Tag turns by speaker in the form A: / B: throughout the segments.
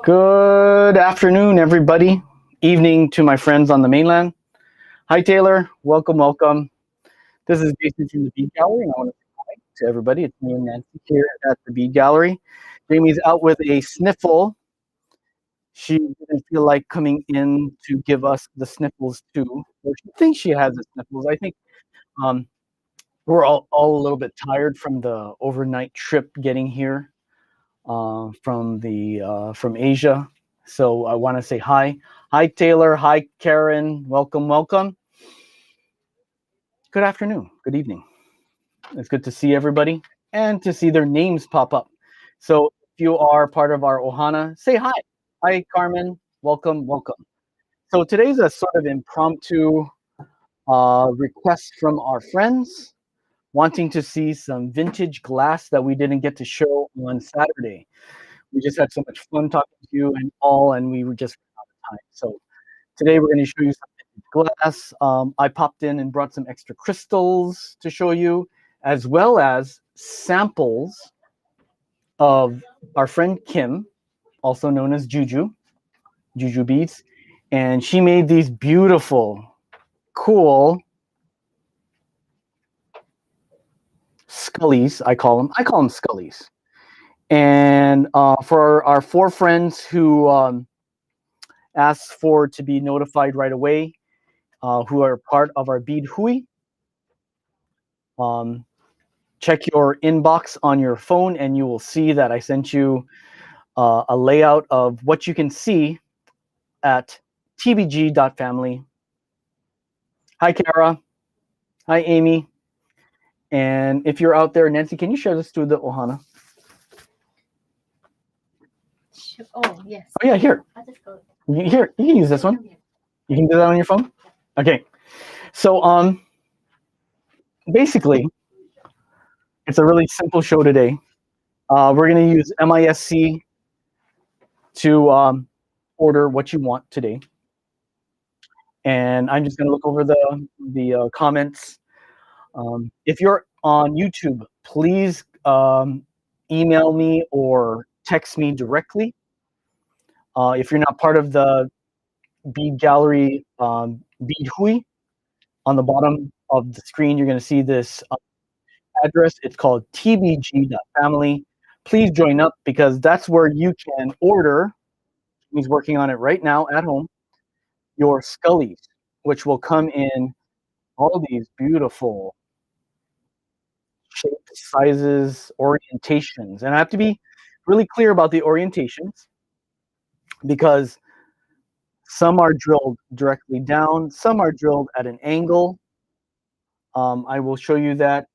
A: Good afternoon, everybody. Evening to my friends on the mainland. Hi, Taylor. Welcome, welcome. This is Jason from the Bead Gallery, and I want to say hi to everybody. It's me and Nancy here at the Bead Gallery. Jamie's out with a sniffle. She didn't feel like coming in to give us the sniffles too. Or she thinks she has the sniffles. I think um, we're all a little bit tired from the overnight trip getting here from Asia. So I want to say hi. Hi, Taylor. Hi, Karen. Welcome, welcome. Good afternoon. Good evening. It's good to see everybody and to see their names pop up. So if you are part of our Ohana, say hi. Hi, Carmen. Welcome, welcome. So today's a sort of impromptu request from our friends wanting to see some vintage glass that we didn't get to show on Saturday. We just had so much fun talking to you and all, and we were just out of time. So today we're going to show you some glass. I popped in and brought some extra crystals to show you, as well as samples of our friend Kim, also known as Juju Beads, and she made these beautiful, cool scullies. I call them. Scullies. And for our four friends who asked for to be notified right away, who are part of our Bead Hui. Check your inbox on your phone and you will see that I sent you a layout of what you can see at tbg.family. Hi, Kara. Hi, Amy. And if you're out there, Nancy, can you share this to the Ohana?
B: Oh, yes.
A: Oh, yeah, here. Here, you can use this one. You can do that on your phone? Okay. So, basically, it's a really simple show today. We're going to use MISC to order what you want today. And I'm just going to look over the comments. If you're on YouTube, please email me or text me directly. If you're not part of the Bead Gallery Bead Hui, on the bottom of the screen, you're going to see this address. It's called tbg.family. Please join up because that's where you can order. He's working on it right now at home. Your scullies, which will come in all these beautiful shapes, sizes, orientations. And I have to be really clear about the orientations because some are drilled directly down, some are drilled at an angle. I will show you that.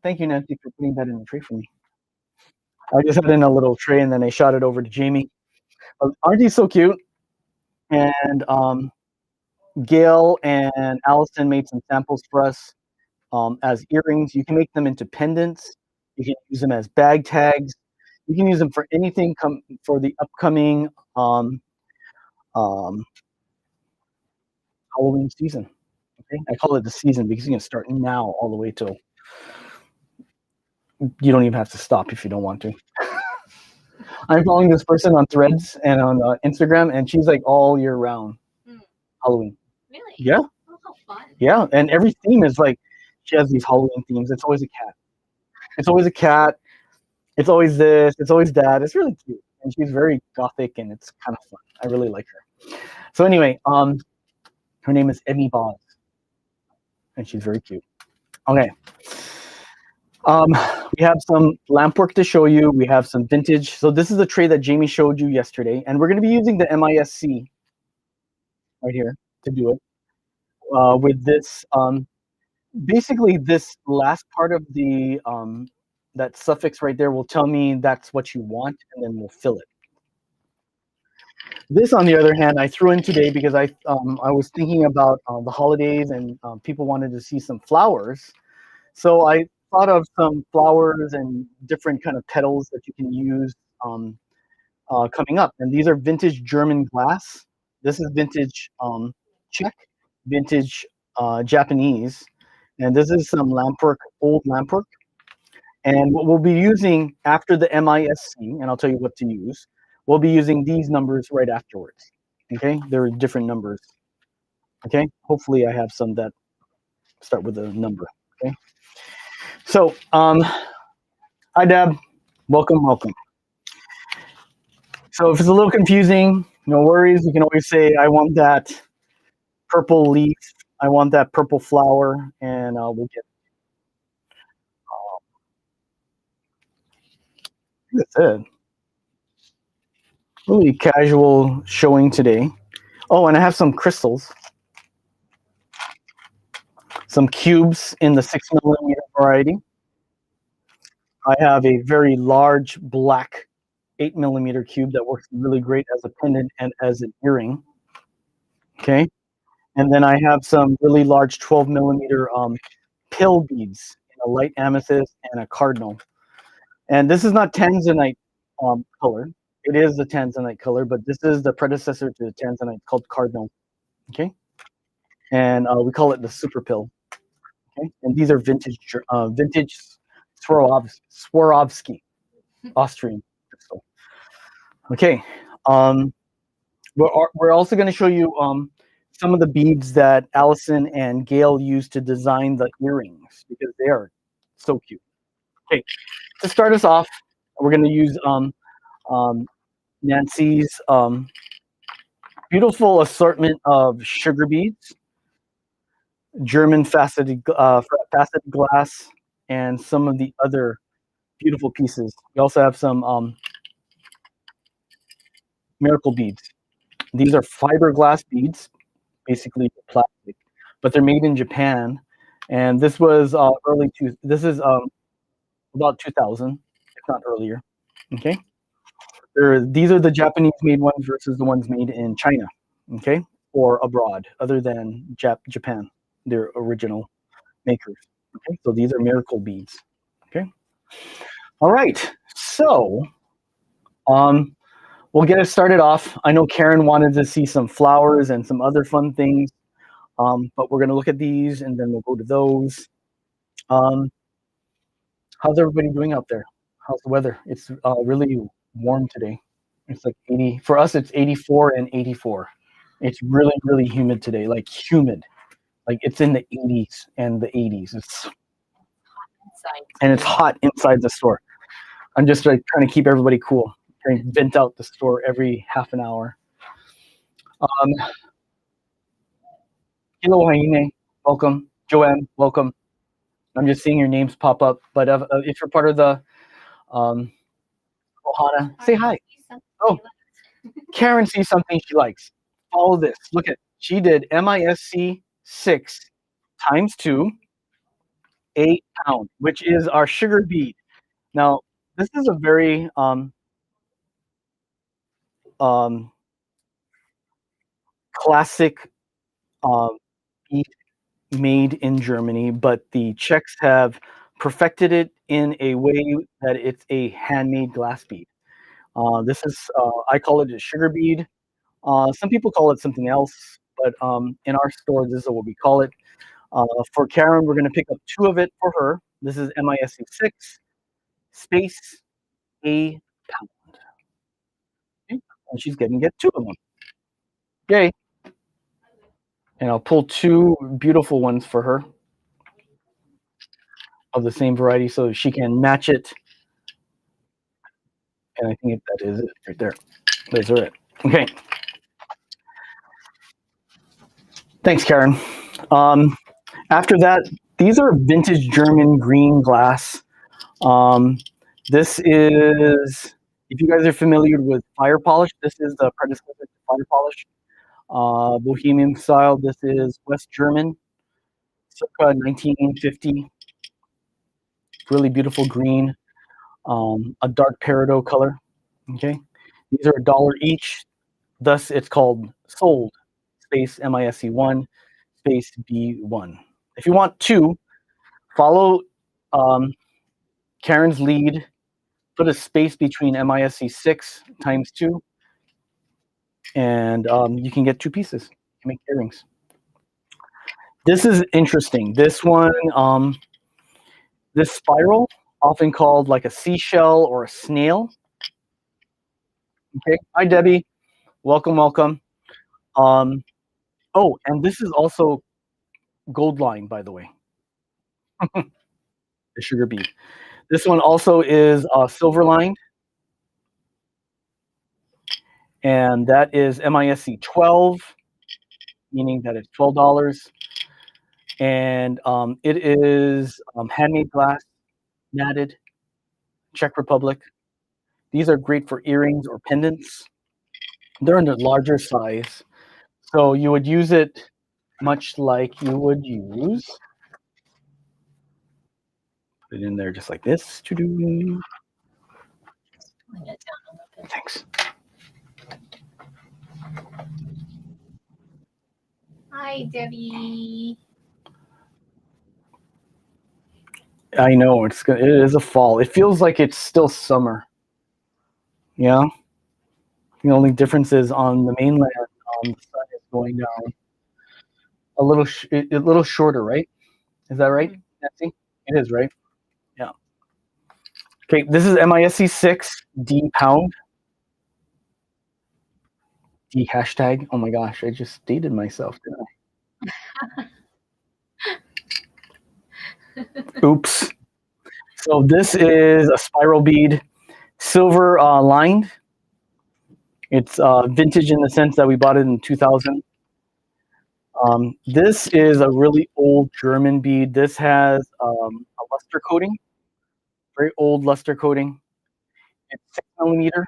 A: Thank you, Nancy, for putting that in the tray for me. I just had it in a little tray and then I shot it over to Jamie. Aren't these so cute? And Gail and Allison made some samples for us as earrings. You can make them into pendants. You can use them as bag tags. You can use them for anything for the upcoming Halloween season. Okay, I call it the season because you can start now all the way till you don't even have to stop if you don't want to. I'm following this person on Threads and on Instagram, and she's like all year round Halloween.
B: Really?
A: Yeah.
B: Oh, how fun.
A: Yeah, and every theme is like she has these Halloween themes. It's always a cat. It's always a cat. It's always this. It's always that. It's really cute, and she's very gothic, and it's kind of fun. I really like her. So anyway, her name is Emmy Boz, and she's very cute. Okay. We have some lamp work to show you. We have some vintage. So this is the tray that Jamie showed you yesterday, and we're going to be using the MISC right here to do it with this. Basically, this last part of the that suffix right there will tell me that's what you want, and then we'll fill it. This, on the other hand, I threw in today because I was thinking about the holidays and people wanted to see some flowers. So I thought of some flowers and different kind of petals that you can use coming up. And these are vintage German glass. This is vintage Czech, vintage Japanese. And this is some lampwork, old lampwork. And what we'll be using after the MISC, and I'll tell you what to use, we'll be using these numbers right afterwards. Okay, they're different numbers. Okay, hopefully I have some that start with a number. Okay, so hi Deb, welcome, welcome. So if it's a little confusing, no worries. You can always say, I want that purple leaf, I want that purple flower, and we'll get that's it. Really casual showing today. Oh, and I have some crystals, some cubes in the 6 millimeter variety. I have a very large black 8 millimeter cube that works really great as a pendant and as an earring. Okay. And then I have some really large 12 millimeter pill beads in a light amethyst and a cardinal. And this is not tanzanite color. It is the tanzanite color, but this is the predecessor to the tanzanite called cardinal. Okay. And we call it the super pill. Okay. And these are vintage Swarovski Austrian crystal. Okay. We're also going to show you some of the beads that Allison and Gail used to design the earrings because they are so cute. Okay, to start us off, we're going to use Nancy's beautiful assortment of sugar beads, German faceted glass, and some of the other beautiful pieces. We also have some miracle beads. These are fiberglass beads, basically plastic, but they're made in Japan. And this was this is about 2000, if not earlier. Okay. These are the Japanese made ones versus the ones made in China. Okay. Or abroad, other than Japan, their original makers. Okay. So these are miracle beads. Okay. All right. So, we'll get it started off. I know Karen wanted to see some flowers and some other fun things. But we're going to look at these and then we'll go to those. Um, how's everybody doing out there? How's the weather? It's really warm today. It's like 80. For us, it's 84 and 84. It's really, really humid today, like humid. Like it's in the 80s and the 80s. And it's hot inside the store. I'm just like trying to keep everybody cool. Trying to vent out the store every half an hour. Hello, Haine. Welcome. Joanne, welcome. I'm just seeing your names pop up. But if you're part of the Ohana, say hi. Oh, Karen sees something she likes. Follow this. Look at, she did MISC 6 times 2, 8 pound, which is our sugar bead. Now, this is a very classic bead made in Germany, but the Czechs have perfected it in a way that it's a handmade glass bead. This is, I call it a sugar bead. Some people call it something else, but in our store, this is what we call it. For Karen, we're going to pick up 2 of it for her. This is MISC 6 space a pound. Okay? And she's going to get 2 of them. Yay. And I'll pull 2 beautiful ones for her of the same variety so she can match it. And I think that is it right there. Those are it. Okay. Thanks, Karen. After that, these are vintage German green glass. This is, if you guys are familiar with fire polish, this is the predecessor to fire polish. Bohemian style, this is West German, circa 1950. Really beautiful green, a dark peridot color. Okay, these are $1 each. Thus, it's called sold space MISC1 space B1. If you want 2, follow Karen's lead. Put a space between MISC 6 times 2, and you can get 2 pieces. You can make earrings. This is interesting. This one, this spiral, often called like a seashell or a snail. Okay. Hi, Debbie. Welcome, welcome. Um, oh, and this is also gold line, by the way, the sugar bead. This one also is silver lined, and that is MISC 12, meaning that it's $12. And it is handmade glass, matted, Czech Republic. These are great for earrings or pendants. They're in the larger size, so you would use it much like you would use. Put it in there just like this.
B: Pulling it down a little bit.
A: Thanks.
B: Hi, Debbie.
A: I know it is a fall. It feels like it's still summer. Yeah. The only difference is on the mainland, the sun is going down a little shorter, right? Is that right, Nancy? It is, right? Yeah. Okay, this is MISC 6 D pound. D hashtag. Oh my gosh, I just dated myself, didn't I? Oops. So this is a spiral bead, silver lined. It's vintage in the sense that we bought it in 2000. This is a really old German bead. This has a luster coating, very old luster coating. It's 6 millimeter,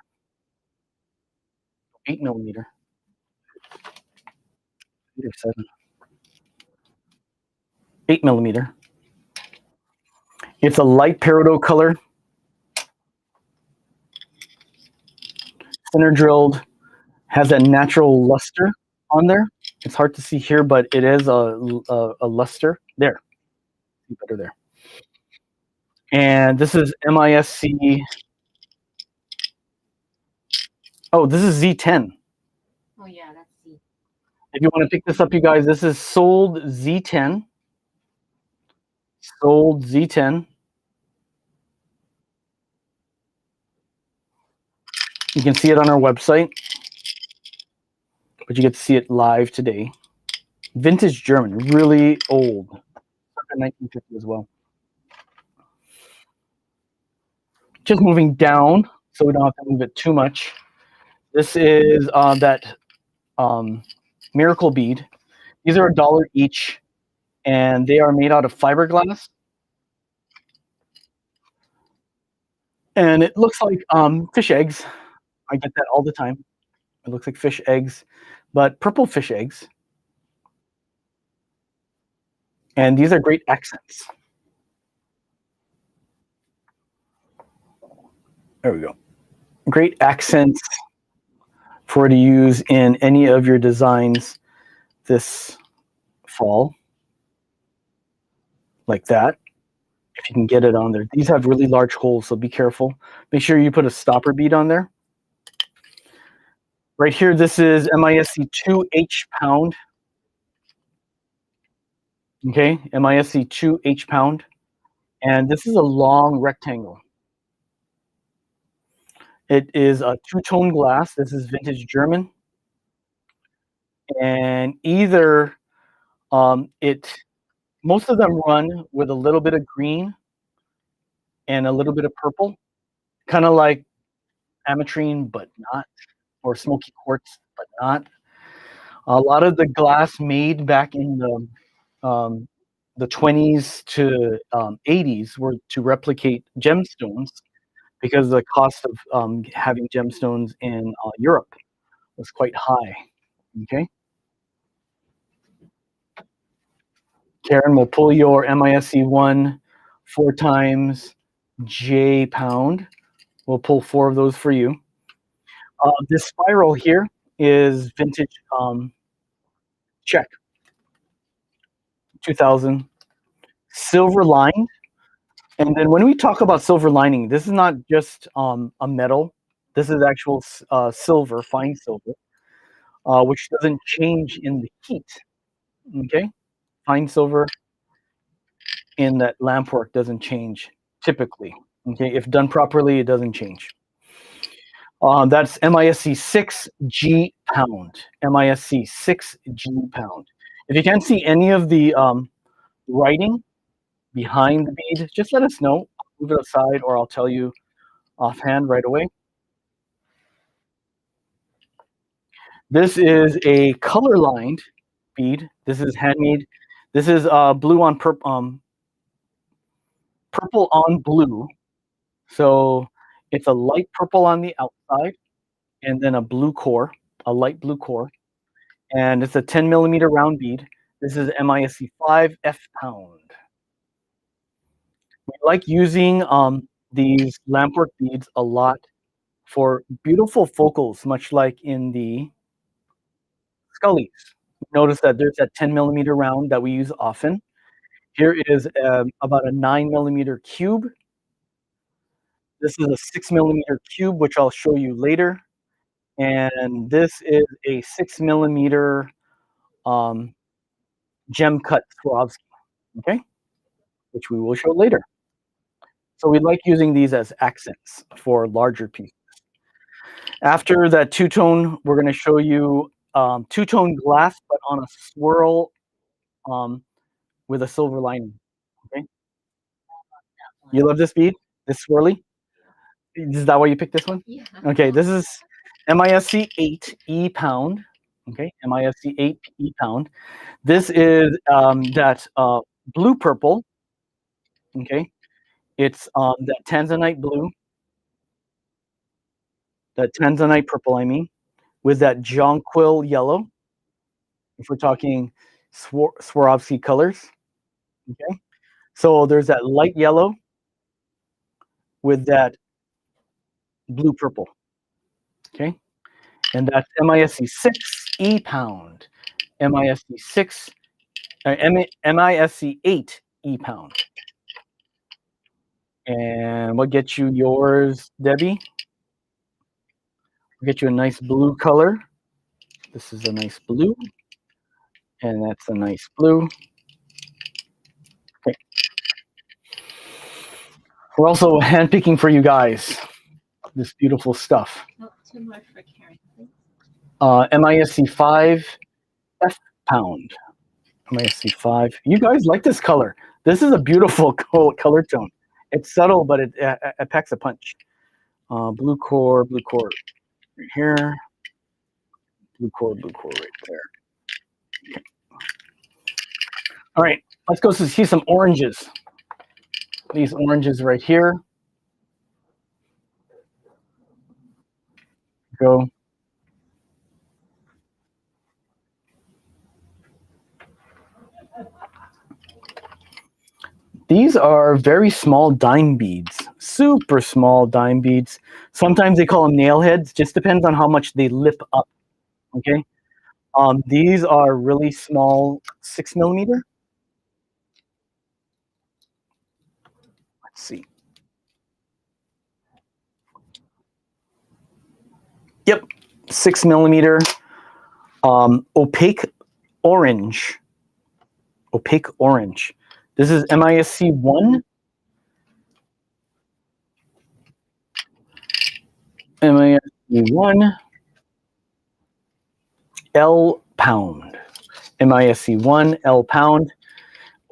A: 8 millimeter, 8 or 7, 8 millimeter. It's a light peridot color, center drilled, has a natural luster on there. It's hard to see here, but it is a luster there. See better there. And this is MISC. Oh, this is Z10.
B: Oh yeah, that's the.
A: If you want to pick this up, you guys, this is sold Z10. Sold Z10. You can see it on our website, but you get to see it live today. Vintage German, really old, 1950 as well. Just moving down, so we don't have to move it too much. This is that miracle bead. These are $1 each, and they are made out of fiberglass. And it looks like fish eggs. I get that all the time. It looks like fish eggs, but purple fish eggs. And these are great accents. There we go. Great accents for to use in any of your designs this fall. Like that. If you can get it on there. These have really large holes, so be careful. Make sure you put a stopper bead on there. Right here, this is MISC 2H pound. Okay, MISC 2H pound. And this is a long rectangle. It is a two-tone glass. This is vintage German. And either most of them run with a little bit of green and a little bit of purple, kind of like ametrine, but not, or smoky quartz, but not. A lot of the glass made back in the 20s to 80s were to replicate gemstones because the cost of having gemstones in Europe was quite high. Okay. Karen will pull your MISC 1 4 times J pound. We'll pull 4 of those for you. This spiral here is vintage Czech, 2000, silver lined. And then when we talk about silver lining, this is not just a metal. This is actual silver, fine silver, which doesn't change in the heat. Okay, fine silver in that lamp work doesn't change typically. Okay, if done properly, it doesn't change. That's MISC 6G pound. MISC 6G pound. If you can't see any of the writing behind the bead, just let us know. I'll move it aside, or I'll tell you offhand right away. This is a color-lined bead. This is handmade. This is blue on purple on blue. So it's a light purple on the outside, and then a blue core, a light blue core, and it's a 10 millimeter round bead. This is MISC 5 F pound. We like using these lampwork beads a lot for beautiful focals, much like in the Scullies. Notice that there's that 10 millimeter round that we use often. Here is about a 9 millimeter cube. This is a 6 millimeter cube, which I'll show you later. And this is a 6 millimeter gem cut Swarovski, okay, which we will show later. So we like using these as accents for larger pieces. After that two-tone, we're going to show you two-tone glass, but on a swirl with a silver lining. Okay, you love this bead, this swirly? Is that why you picked this one?
B: Yeah.
A: Okay, this is MISC 8 E pound. Okay, MISC 8 E pound. This is that blue purple. Okay, it's that tanzanite blue, that tanzanite purple, I mean, with that jonquil yellow. If we're talking Swarovski colors. Okay, so there's that light yellow with that blue purple. Okay, and that's MISC 6 E pound. MISC 6, MISC 8 E pound. And what gets you yours, Debbie? We'll get you a nice blue color. This is a nice blue. And that's a nice blue. Okay. We're also handpicking for you guys this beautiful stuff.
B: Oh, 2 more for Karen, please.
A: MISC 5 F pound. MISC 5. You guys like this color. This is a beautiful color tone. It's subtle, but it packs a punch. Blue core right here. Blue core right there. Okay. All right, let's go see some oranges. These oranges right here. Go. These are very small dime beads, super small dime beads. Sometimes they call them nail heads, just depends on how much they lip up, okay? These are really small, 6 millimeter. Let's see. Yep, 6 millimeter, opaque orange. Opaque orange. This is MISC 1. MISC 1 L pound. MISC 1 L pound.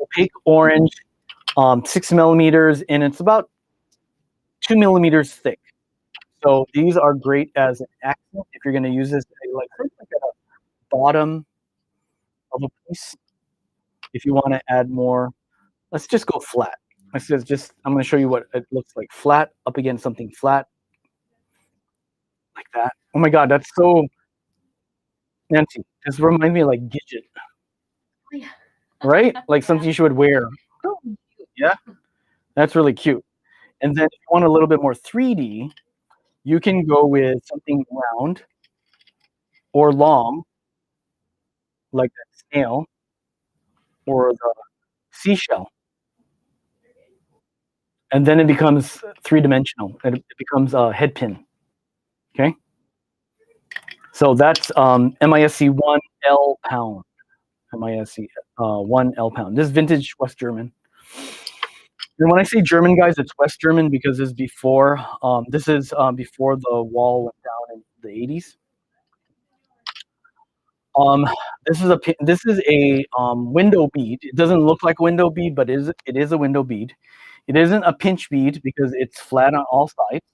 A: Opaque orange, 6 millimeters, and it's about 2 millimeters thick. So these are great as an accent if you're going to use this like at the bottom of a piece. If you want to add more, let's just go flat. I'm going to show you what it looks like flat up against something flat like that. Oh my God, that's so Nancy. This reminds me of like Gidget,
B: Oh, yeah.
A: right? Like something she would wear. Yeah, that's really cute. And then if you want a little bit more 3D, you can go with something round or long, like that snail or the seashell. And then it becomes three-dimensional. It becomes a head pin. Okay? So that's MISC 1 L pound. MISC 1 L pound. This is vintage West German. And when I say German, guys, it's West German because it's before. This is before the wall went down in the 80s. Um, this is a window bead. It doesn't look like a window bead, but it is a window bead. It isn't a pinch bead because it's flat on all sides.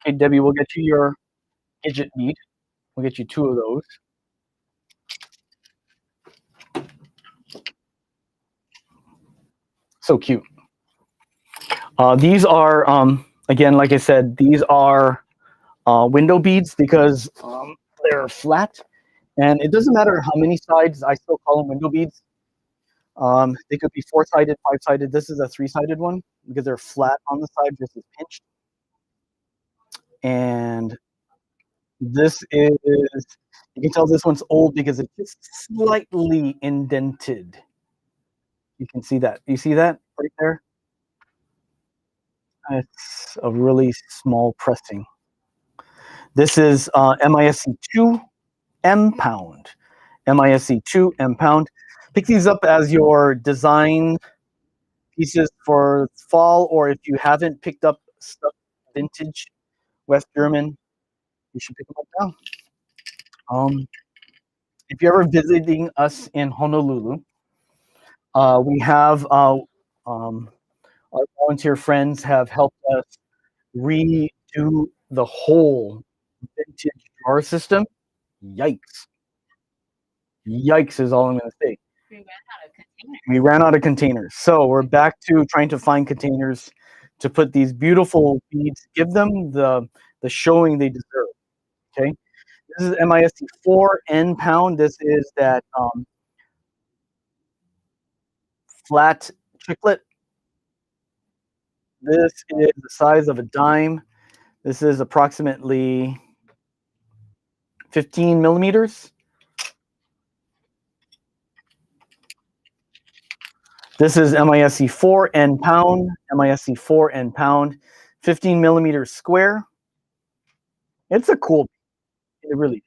A: Okay, Debbie, we'll get you your Gidget bead. We'll get you 2 of those. So cute. These are again, like I said, these are window beads because they're flat, and it doesn't matter how many sides. I still call them window beads. They could be 4-sided, 5-sided. This is a 3-sided one because they're flat on the side versus pinched. And this is, you can tell this one's old because it's just slightly indented. You can see that. You see that right there? It's a really small pressing. This is MISC 2 M pound. MISC 2 M pound. Pick these up as your design pieces for fall, or if you haven't picked up stuff vintage West German, you should pick them up now. If you're ever visiting us in Honolulu, we have our volunteer friends have helped us redo the whole vintage drawer system. Yikes. Yikes is all I'm going to say. We ran out of containers. So we're back to trying to find containers to put these beautiful beads, give them the showing they deserve. Okay. This is MISC 4 N pound. This is that flat chiclet. This is the size of a dime. This is approximately 15 millimeters. This is MISC 4 N pound, MISC 4 N pound, 15 millimeters square. It's a cool, it really is.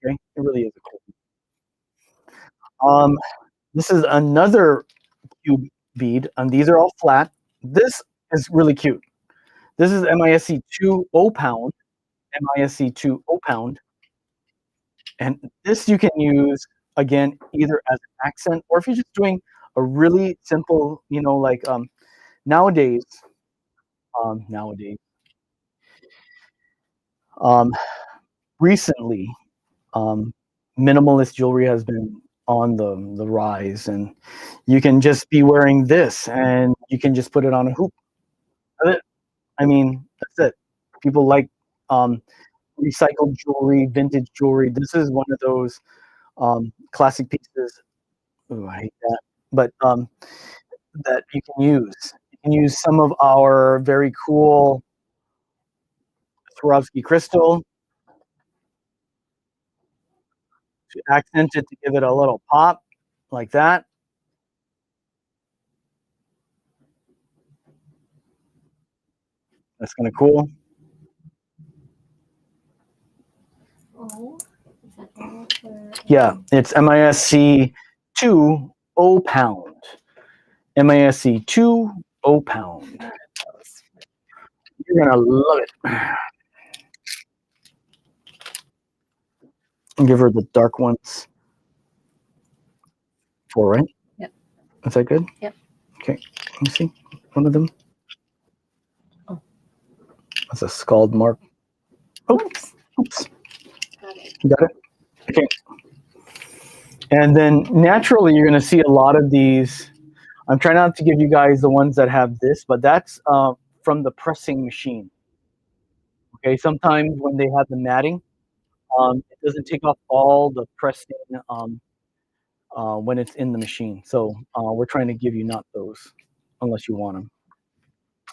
A: Okay, it really is a cool. This is another cube bead, and these are all flat. This is really cute. This is MISC 2 O pound, MISC 2 O pound, and this you can use again either as an accent or if you're just doing a really simple, you know, like nowadays, recently, minimalist jewelry has been on the rise, and you can just be wearing this, and you can just put it on a hoop. That's it. I mean, that's it. People like recycled jewelry, vintage jewelry. This is one of those classic pieces. Ooh, I hate that, but that you can use. You can use some of our very cool Swarovski crystal to accent it, to give it a little pop, like that. That's kind of cool.
B: Oh, is that all for?
A: Yeah, it's MISC 2 O pound. MISC 2 O pound. You're gonna love it. And give her the dark ones. 4, right?
B: Yep.
A: Is that good?
B: Yep.
A: Okay. Let me see. One of them.
B: Oh.
A: That's a scald mark. Oops. Oops.
B: Got it.
A: You got it? Okay. And then naturally, you're going to see a lot of these. I'm trying not to give you guys the ones that have this, but that's from the pressing machine. Okay. Sometimes when they have the matting, it doesn't take off all the pressing when it's in the machine. So we're trying to give you not those unless you want them.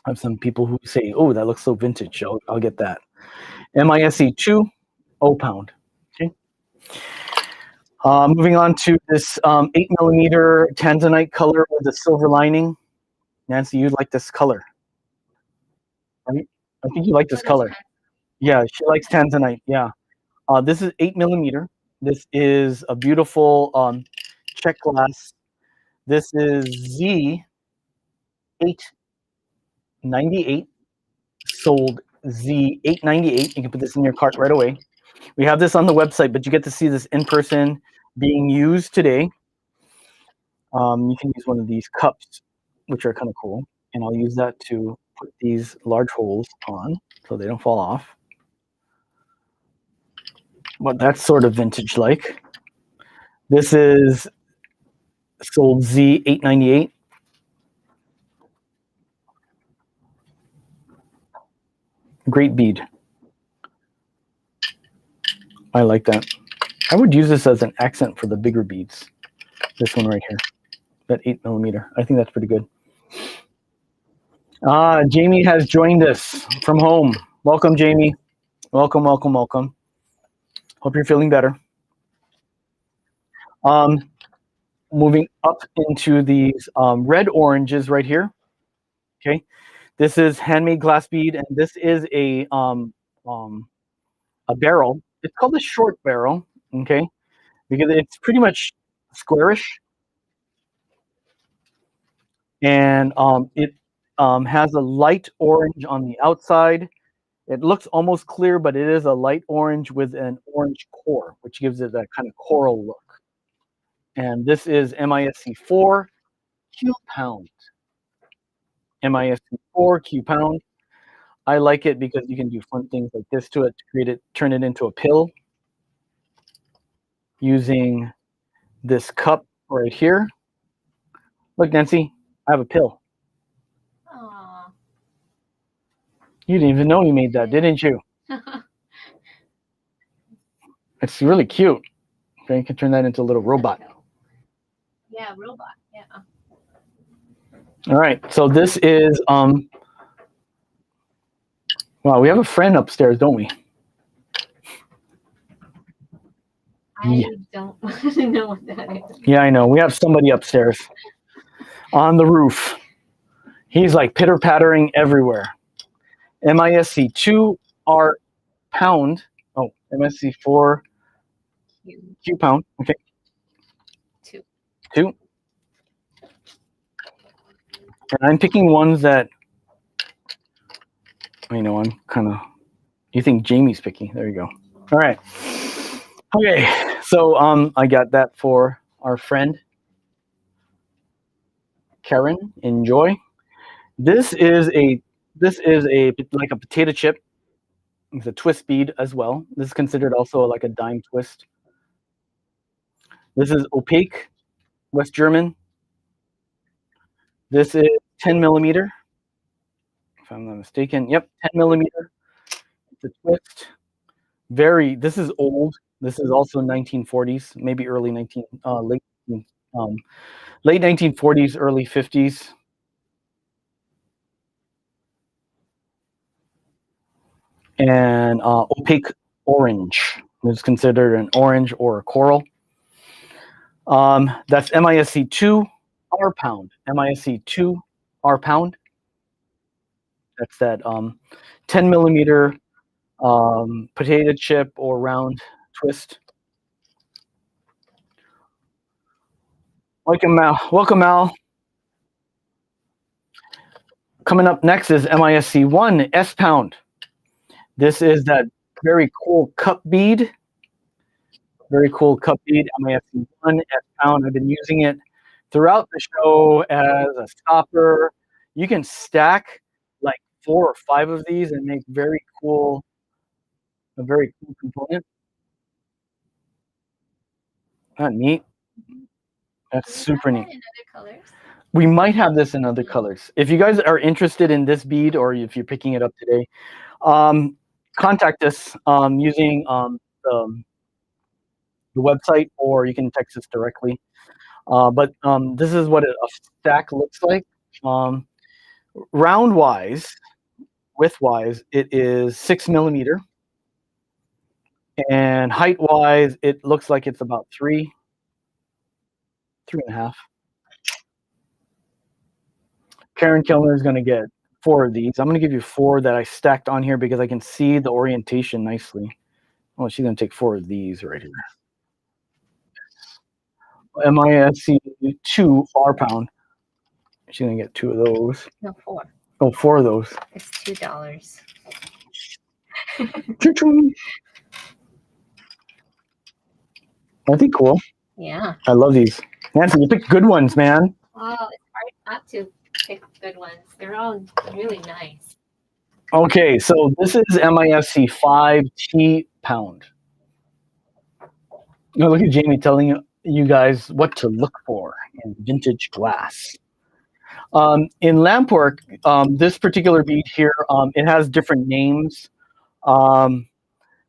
A: I have some people who say, "Oh, that looks so vintage. I'll get that." MISC 2 O pound. Okay. Moving on to this 8mm tanzanite color with the silver lining. Nancy, you like this color, right? I think you like this color. Yeah, she likes tanzanite. Yeah. This is 8mm. This is a beautiful check glass. This is Z Z898, sold Z898. You can put this in your cart right away. We have this on the website, but you get to see this in person being used today. You can use one of these cups, which are kind of cool, and I'll use that to put these large holes on so they don't fall off. But that's sort of vintage like. This is sold Z898. Great bead. I like that. I would use this as an accent for the bigger beads. This one right here, that 8mm. I think that's pretty good. Jamie has joined us from home. Welcome, Jamie. Welcome, welcome, welcome. Hope you're feeling better. Moving up into these red oranges right here. Okay, this is handmade glass bead, and this is a barrel. It's called a short barrel. Okay, because it's pretty much squarish, and it has a light orange on the outside. It looks almost clear, but it is a light orange with an orange core, which gives it that kind of coral look. And this is MISC4 Q pound. MISC4 Q pound. I like it because you can do fun things like this to it, to create it, turn it into a pill using this cup right here. Look, Nancy, I have a pill.
B: Aww.
A: You didn't even know you made that, didn't you? It's really cute. Okay, you can turn that into a little robot.
B: Yeah, robot. Yeah.
A: All right, so this is wow, we have a friend upstairs, don't we?
B: I don't know what that is.
A: Yeah, I know. We have somebody upstairs on the roof. He's like pitter pattering everywhere. MISC2 R pound. Oh, MISC4 Q pound. Okay. Two. And I'm picking ones that, I know, I'm kind of, you think Jamie's picky. There you go. All right. Okay. So I got that for our friend Karen. Enjoy. This is like a potato chip. It's a twist bead as well. This is considered also like a dime twist. This is opaque, West German. This is 10mm, if I'm not mistaken. Yep, 10mm. It's a twist. This is old. This is also 1940s, maybe late 1940s, early 50s. And opaque orange is considered an orange or a coral. That's MISC2 R pound. MISC2 R pound. That's that 10mm potato chip or round twist. Welcome, Mal. Welcome, Mal. Coming up next is MISC1 S pound. This is that very cool cup bead. Very cool cup bead, MISC1 S pound. I've been using it throughout the show as a stopper. You can stack like 4 or 5 of these and make a very cool component. Not neat. That's super neat.
B: In other colors?
A: We might have this in other colors. If you guys are interested in this bead, or if you're picking it up today, contact us using the website, or you can text us directly. But this is what a stack looks like. Round wise, width wise, it is 6mm, and height wise, it looks like it's about 3.5. Karen Kilner is going to get 4 of these. I'm going to give you 4 that I stacked on here because I can see the orientation nicely. Oh, she's going to take 4 of these right here. MISC2 R pound. She's gonna get 2 of those.
B: No, 4.
A: Oh, 4 of those.
B: It's $2.
A: Choo-choo. Aren't they cool?
B: Yeah.
A: I love these. Nancy, you picked good ones, man.
B: Oh, it's hard not to pick good ones. They're all really nice.
A: Okay, so this is MISC 5 T pound. Now look at Jamie telling you guys what to look for in vintage glass. In lampwork, this particular bead here, it has different names.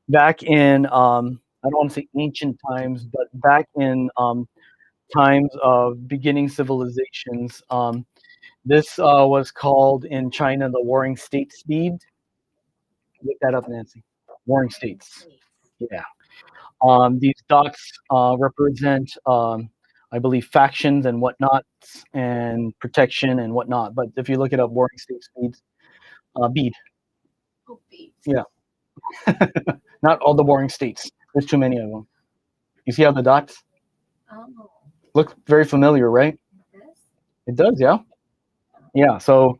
A: Back in, I don't want to say ancient times, but back in times of beginning civilizations, this was called in China the Warring States bead. Look that up, Nancy. Warring States. Yeah. These dots represent, I believe, factions and whatnot, and protection and whatnot. But if you look it up, Warring States bead.
B: Oh, beads.
A: Yeah. Not all the Warring States. There's too many of them. You see how the dots
B: Oh,
A: look very familiar, right?
B: this?
A: It does, yeah. Yeah. So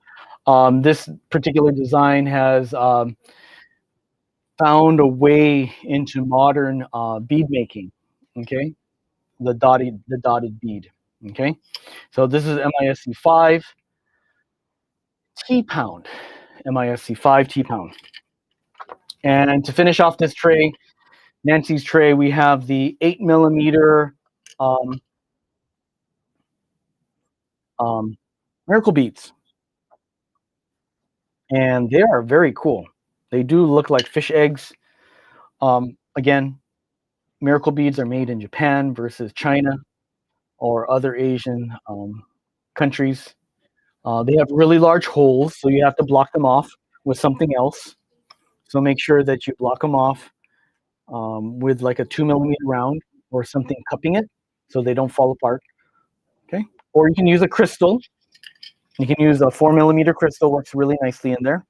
A: this particular design has found a way into modern bead making. Okay, the dotted bead. Okay, so this is MISC 5 T pound, MISC 5 T pound. And to finish off this tray, Nancy's tray, we have the 8mm miracle beads, and they are very cool. They do look like fish eggs. Again, miracle beads are made in Japan versus China or other Asian countries. They have really large holes, so you have to block them off with something else. So make sure that you block them off with like a 2mm round or something cupping it so they don't fall apart. Okay, or you can use a crystal. You can use a 4mm crystal, works really nicely in there.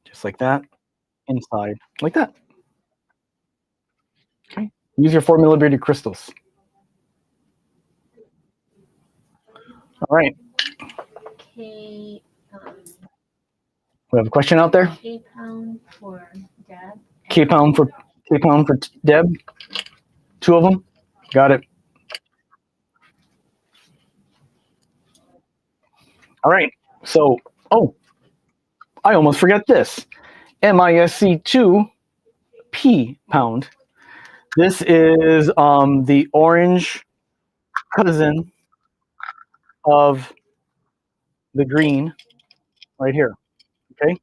A: Just like that, inside, like that. Okay, use your 4mm crystals. All right.
B: Okay.
A: We have a question out there.
B: K pound for Dad.
A: K pound for Deb. 2 of them. Got it. All right. So, oh, I almost forget this. MISC 2 P pound. This is the orange cousin of the green right here. Okay.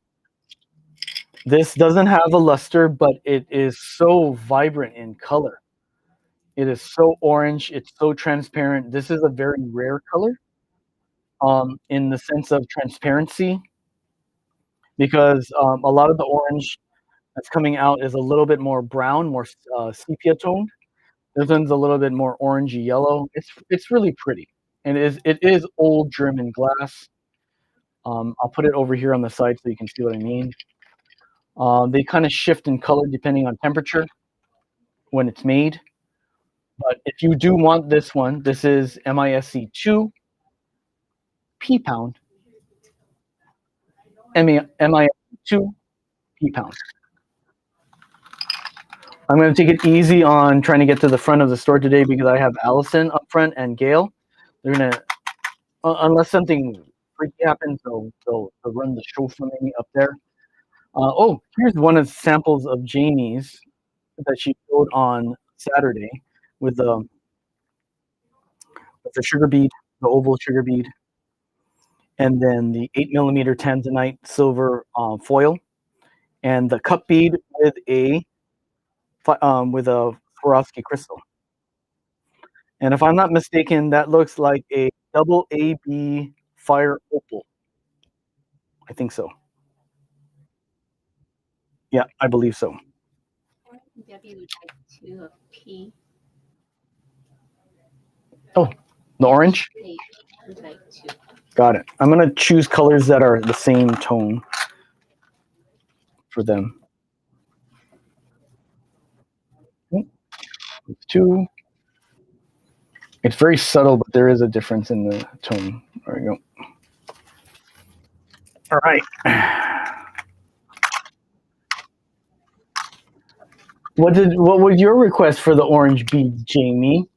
A: This doesn't have a luster, but it is so vibrant in color. It is so orange. It's so transparent. This is a very rare color in the sense of transparency, because a lot of the orange that's coming out is a little bit more brown, more sepia toned. This one's a little bit more orangey yellow. It's really pretty, and it is old German glass. I'll put it over here on the side so you can see what I mean. They kind of shift in color depending on temperature when it's made. But if you do want this one, this is MISC 2 P pound. MISC 2 P pound. I'm going to take it easy on trying to get to the front of the store today because I have Allison up front and Gail. They're going to, unless something freaky happens, they'll run the show for me up there. Oh, here's one of the samples of Jamie's that she showed on Saturday with the sugar bead, the oval sugar bead, and then the 8mm tanzanite silver foil, and the cup bead with a Swarovski crystal. And if I'm not mistaken, that looks like a double AB fire opal. I think so. Yeah, I believe so.
B: Debbie would like 2 of P.
A: Oh, the orange?
B: They would like 2.
A: Got it. I'm going to choose colors that are the same tone for them. 2. It's very subtle, but there is a difference in the tone. There we go. All right. What was your request for the orange bead, Jamie?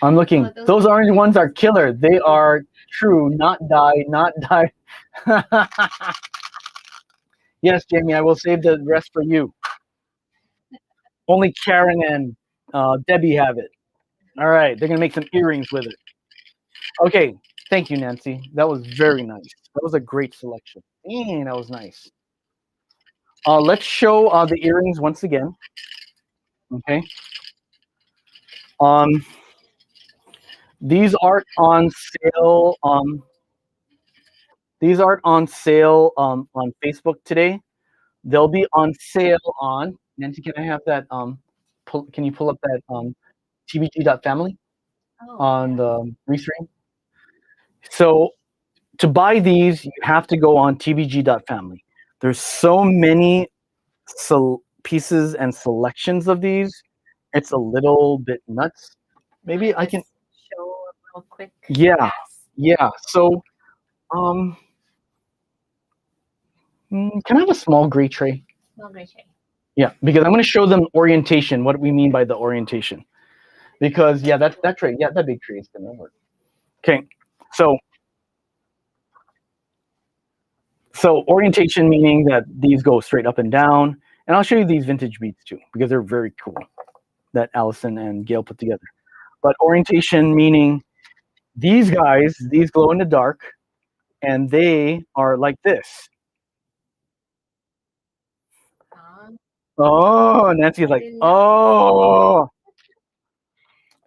A: I'm looking.
B: Oh,
A: Those orange ones are killer. They are true, not dye, not dye. Yes, Jamie, I will save the rest for you. Only Karen and Debbie have it. All right, they're gonna make some earrings with it. Okay, thank you, Nancy. That was very nice. That was a great selection. That was nice. Let's show the earrings once again. Okay. Um, these aren't on sale. These aren't on sale on Facebook today. They'll be on sale on Nancy. Can I have that? Can you pull up that tbg.family
B: Oh,
A: on
B: yeah.
A: the restream? So to buy these, you have to go on tbg.family. There's so many pieces and selections of these. It's a little bit nuts. Maybe I can.
B: Show a real quick.
A: Yeah, yeah. So, um, can I have a small gray tray?
B: Small gray tray.
A: Yeah, because I'm going to show them orientation. What we mean by the orientation. Because yeah, that tray. Yeah, that big tray is going to work. Okay, so orientation meaning that these go straight up and down, and I'll show you these vintage beads too because they're very cool that Allison and Gail put together. But orientation meaning these guys, these glow in the dark, and they are like this. Oh, Nancy's like, oh.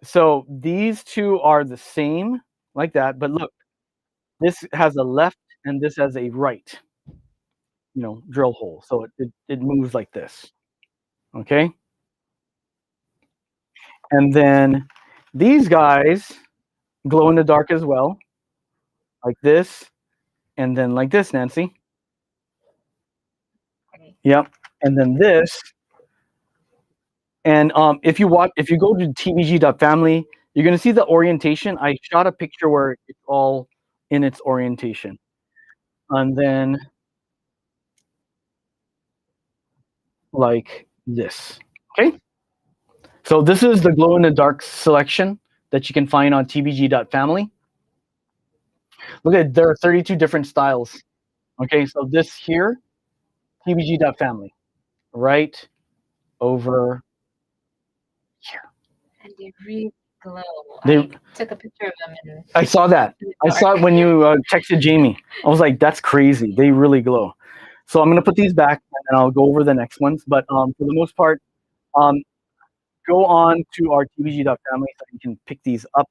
A: So these two are the same, like that. But look, this has a left and this has a right, drill hole. So it moves like this. Okay. And then these guys glow in the dark as well, like this, and then like this, Nancy. Yep. And then this. And if you go to tbg.family, you're going to see the orientation. I shot a picture where it's all in its orientation. And then like this. Okay? So this is the glow in the dark selection that you can find on tbg.family. Look at there are 32 different styles. Okay, so this here, tbg.family, right over here.
B: And they really glow.
A: They,
B: I took a picture of them. And
A: I saw that. I saw it when you texted Jamie. I was like, that's crazy. They really glow. So I'm going to put these back and I'll go over the next ones. But for the most part, go on to our tbg.family so you can pick these up.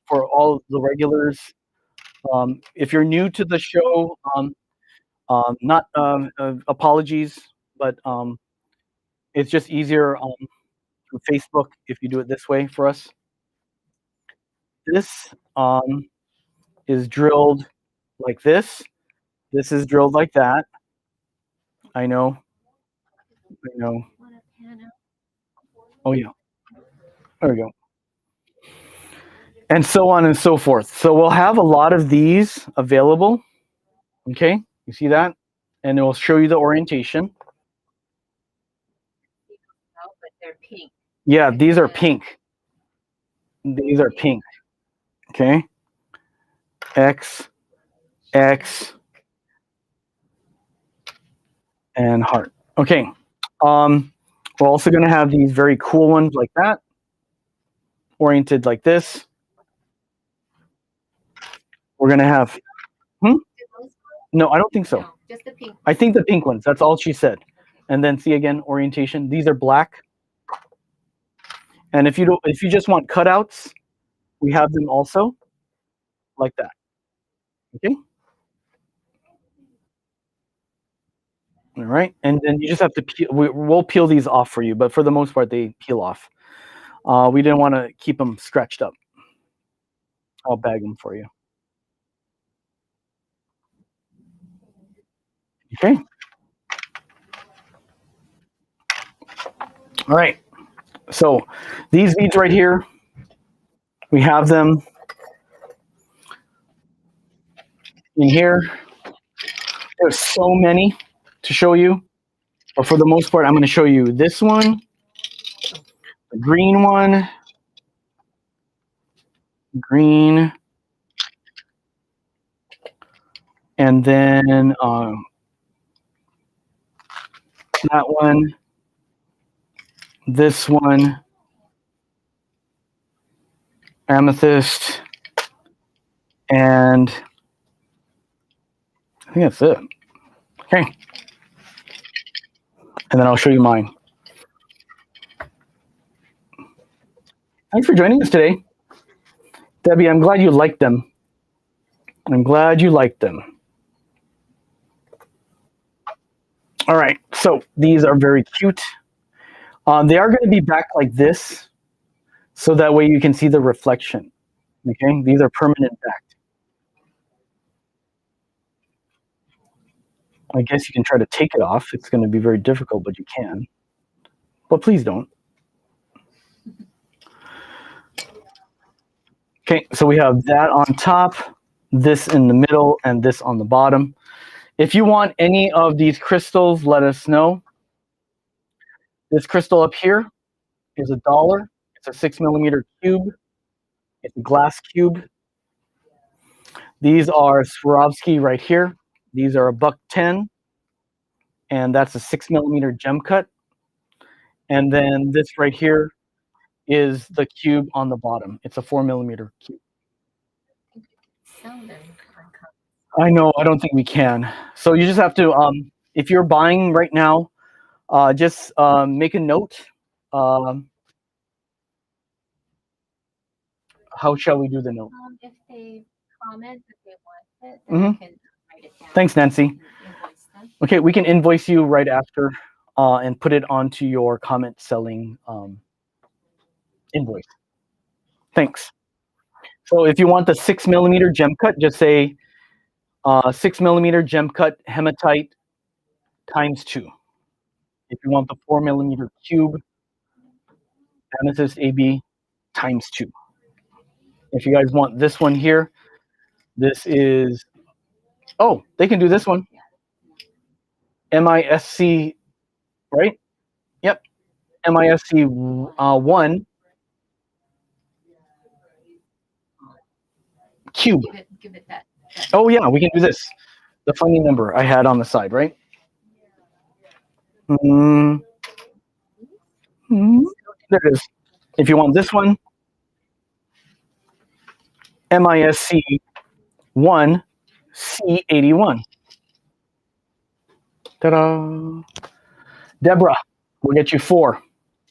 A: For all the regulars, if you're new to the show, not apologies, but it's just easier through Facebook if you do it this way for us. This is drilled like this. This is drilled like that. I know. Oh yeah. There we go. And so on and so forth. So we'll have a lot of these available. Okay, you see that? And it will show you the orientation.
B: But they're pink.
A: Yeah, these are pink. These are pink. Okay. X, X, and heart. Okay. We're also going to have these very cool ones like that, oriented like this. We're going to have. No, I don't think so.
B: No, just the pink.
A: I think the pink ones. That's all she said. And then see again orientation. These are black. And if you just want cutouts, we have them also like that. Okay. All right, and then you just have to peel. We'll peel these off for you, but for the most part, they peel off. We didn't want to keep them scratched up. I'll bag them for you. Okay. All right. So these beads right here, we have them in here. There's so many to show you, but for the most part, I'm going to show you this one, the green one, green, and then that one, this one, amethyst, and I think that's it. Okay. And then I'll show you mine. Thanks for joining us today. Debbie, I'm glad you liked them. I'm glad you liked them. All right, so these are very cute. They are going to be back like this, so that way you can see the reflection. Okay, these are permanent back. I guess you can try to take it off. It's going to be very difficult, but you can. But please don't. Okay, so we have that on top, this in the middle, and this on the bottom. If you want any of these crystals, let us know. This crystal up here is $1. It's a 6mm cube. It's a glass cube. These are Swarovski right here. These are $1.10, and that's a 6mm gem cut. And then this right here is the cube on the bottom. It's a 4mm cube. I know, I don't think we can. So you just have to, if you're buying right now, just make a note. How shall we do the note?
B: If they comment that they want it, then I can write it down.
A: Thanks, Nancy.
B: Invoice them.
A: Okay, we can invoice you right after and put it onto your comment selling invoice. Thanks. So if you want the 6mm gem cut, just say 6mm gem cut hematite ×2. If you want the 4mm cube amethyst AB ×2. If you guys want this one here, this is, oh, they can do this one. MISC, right? Yep. MISC 1 cube.
B: Give it that.
A: Oh yeah, we can do this. The funny number I had on the side, right? There it is. If you want this one, MISC 1 C81. Ta-da! Deborah, we'll get you 4.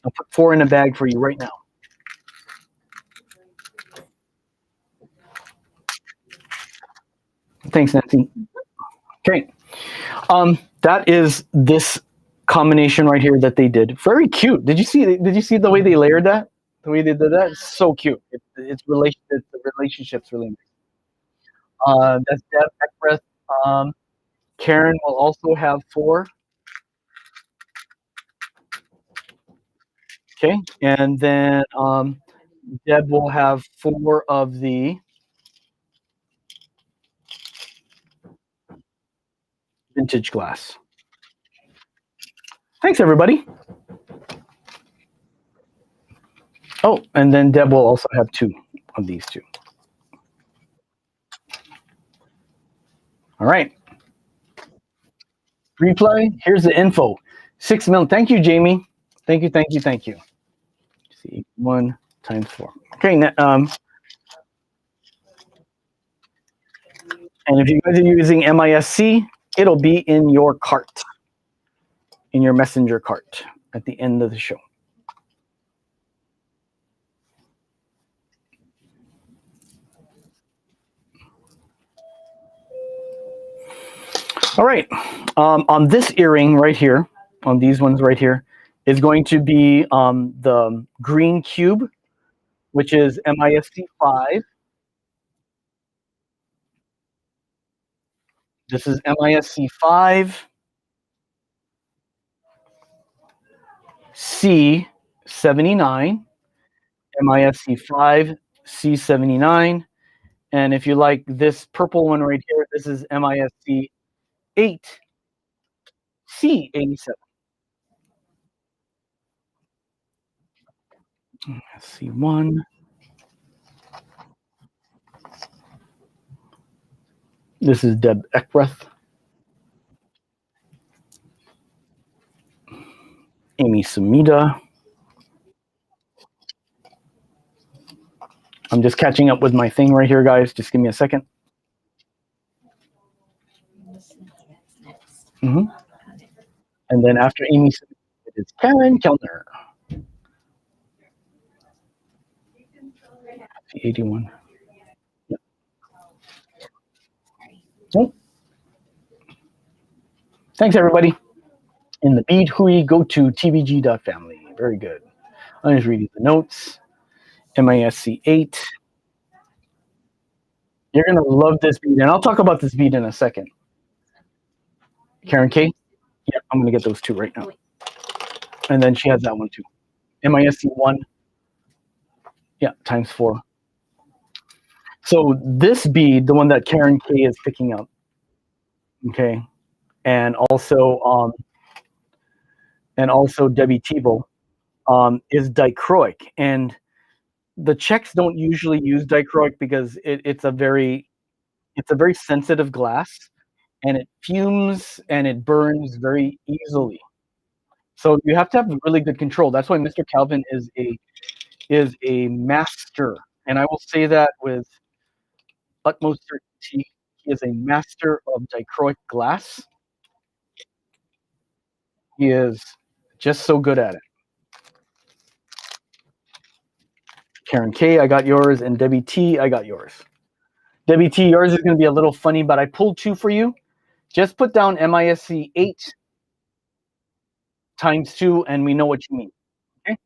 A: I'll put 4 in a bag for you right now. Thanks, Nancy. Okay. That is this combination right here that they did. Very cute. Did you see the way they layered that? The way they did that? It's so cute. The relationship's really nice. That's Deb Eckbreath. Karen will also have 4. Okay, and then Deb will have 4 of the vintage glass. Thanks, everybody. Oh, and then Deb will also have 2 of these 2. All right. Replay. Here's the info. 6 mil. Thank you, Jamie. Thank you, thank you, thank you. Let's see, 1 × 4. Okay. And if you guys are using MISC, it'll be in your cart, in your messenger cart at the end of the show. All right. On this earring right here, on these ones right here, is going to be the green cube, which is MISC 5. This is MISC 5 C 79, MISC 5, C79. And if you like this purple one right here, this is MISC 8, C87. C1. This is Deb Eckbreath. Amy Sumida. I'm just catching up with my thing right here, guys. Just give me a second. Mm-hmm. And then after Amy Sumida, it is Karen Kellner. 81. Yep. Oh. Thanks, everybody. In the bead, hui, go to tbg.family. Very good. I'm just reading the notes. MISC 8. You're going to love this bead, and I'll talk about this bead in a second. Karen K? Yeah, I'm going to get those two right now. And then she has that one too. MISC 1. Yeah, times 4. So this bead, the one that Karen K is picking up, okay, and also Debbie Tebow, is dichroic, and the Czechs don't usually use dichroic because it's a very sensitive glass, and it fumes and it burns very easily. So you have to have really good control. That's why Mr. Calvin is a master, and I will say that with utmost certainty. He is a master of dichroic glass. He is just so good at it. Karen K, I got yours, and Debbie T, I got yours. Debbie T, yours is going to be a little funny, but I pulled 2 for you. Just put down MISC 8 times 2, and we know what you mean. Okay?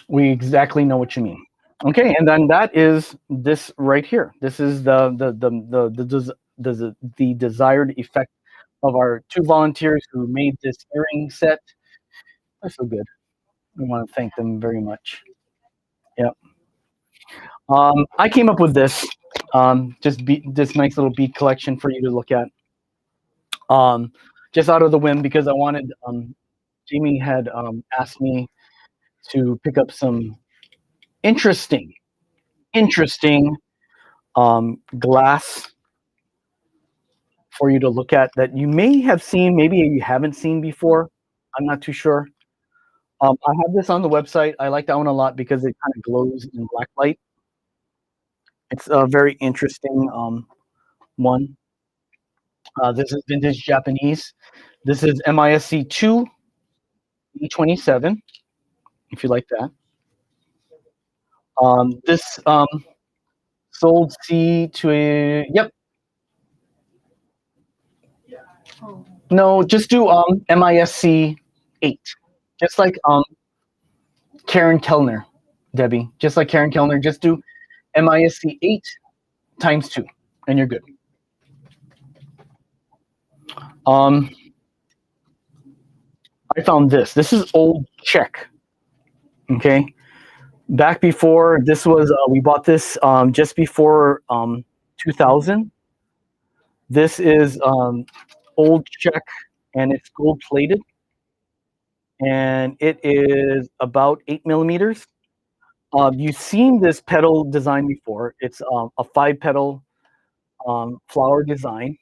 A: We exactly know what you mean. Okay, and then that is this right here. This is the desired effect of our 2 volunteers who made this earring set. They're so good. I want to thank them very much. Yeah. I came up with this, this nice little bead collection for you to look at. Just out of the whim, because I wanted, Jamie had asked me to pick up some interesting glass for you to look at that you may have seen, maybe you haven't seen before. I'm not too sure. I have this on the website. I like that one a lot because it kind of glows in black light. It's a very interesting one. This is vintage Japanese. This is MISC 2 E27, if you like that. This sold C to a, yep. No, just do MISC 8. Just like Karen Kellner, Debbie. Just like Karen Kellner, just do MISC 8 times 2, and you're good. I found this. This is old Czech. Okay. Back before this was, we bought this just before 2000. This is old Czech, and it's gold plated, and it is about 8 millimeters. You've seen this petal design before. It's a 5-petal flower design,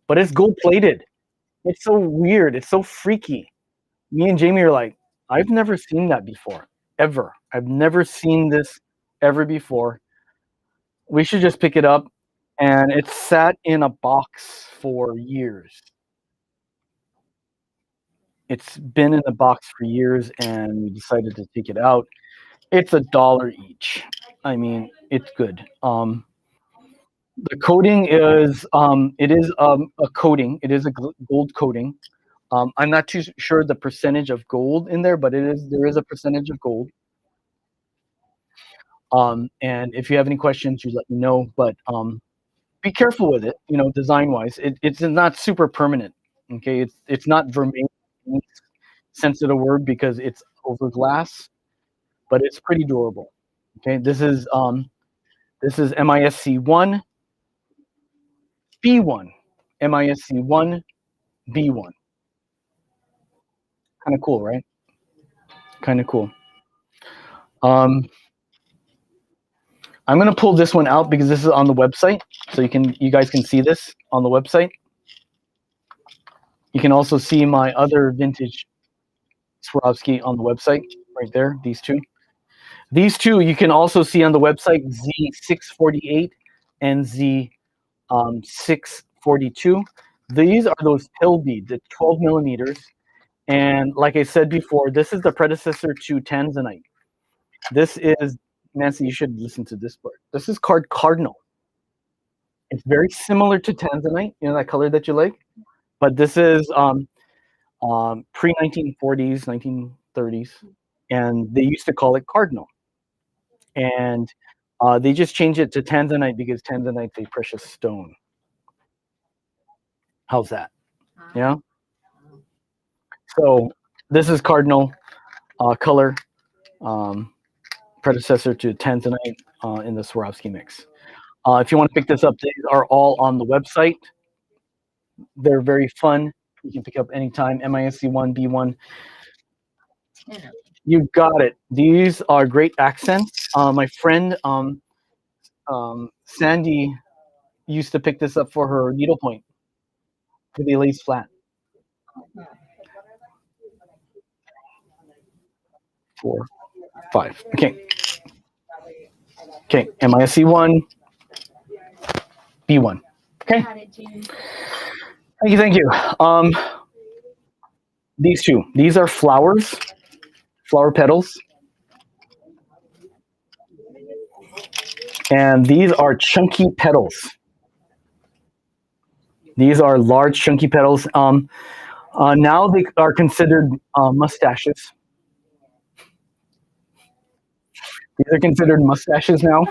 A: but it's gold plated. It's so weird. It's so freaky. Me and Jamie are like, I've never seen that before, ever. I've never seen this ever before. We should just pick it up. And it's sat in a box for years. It's been in a box for years, and we decided to take it out. It's $1 each. I mean, it's good. The coating is, it is a coating. It is a gold coating. I'm not too sure the percentage of gold in there, but there is a percentage of gold. And if you have any questions, you let me know. But be careful with it, design-wise. It's not super permanent. Okay, it's not vermilion in any sense of the word because it's over glass, but it's pretty durable. Okay, this is MISC one B1, MISC one B1. Kind of cool, right? Kind of cool. Um, I'm gonna pull this one out because this is on the website, so you guys can see this on the website. You can also see my other vintage Swarovski on the website right there. These two you can also see on the website, Z648 and Z642. These are those pill beads. It's 12 millimeters, and like I said before, this is the predecessor to tanzanite. This is Nancy. You should listen to this part. This is cardinal. It's very similar to tanzanite. You know that color that you like, but this is pre 1940s, 1930s, and they used to call it cardinal, and they just changed it to tanzanite because tanzanite's a precious stone. How's that? Yeah. So this is cardinal color, um, predecessor to tanzanite in the Swarovski mix. If you want to pick this up, these are all on the website. They're very fun. You can pick up anytime. MISC1, B1. You got it. These are great accents. My friend Sandy used to pick this up for her needlepoint. They lays flat. 4, 5. Okay. Okay. MISC1, B1. Okay. Thank you. Thank you. These two. These are flowers, flower petals. And these are chunky petals. These are large, chunky petals. Now they are considered mustaches. These are considered mustaches now.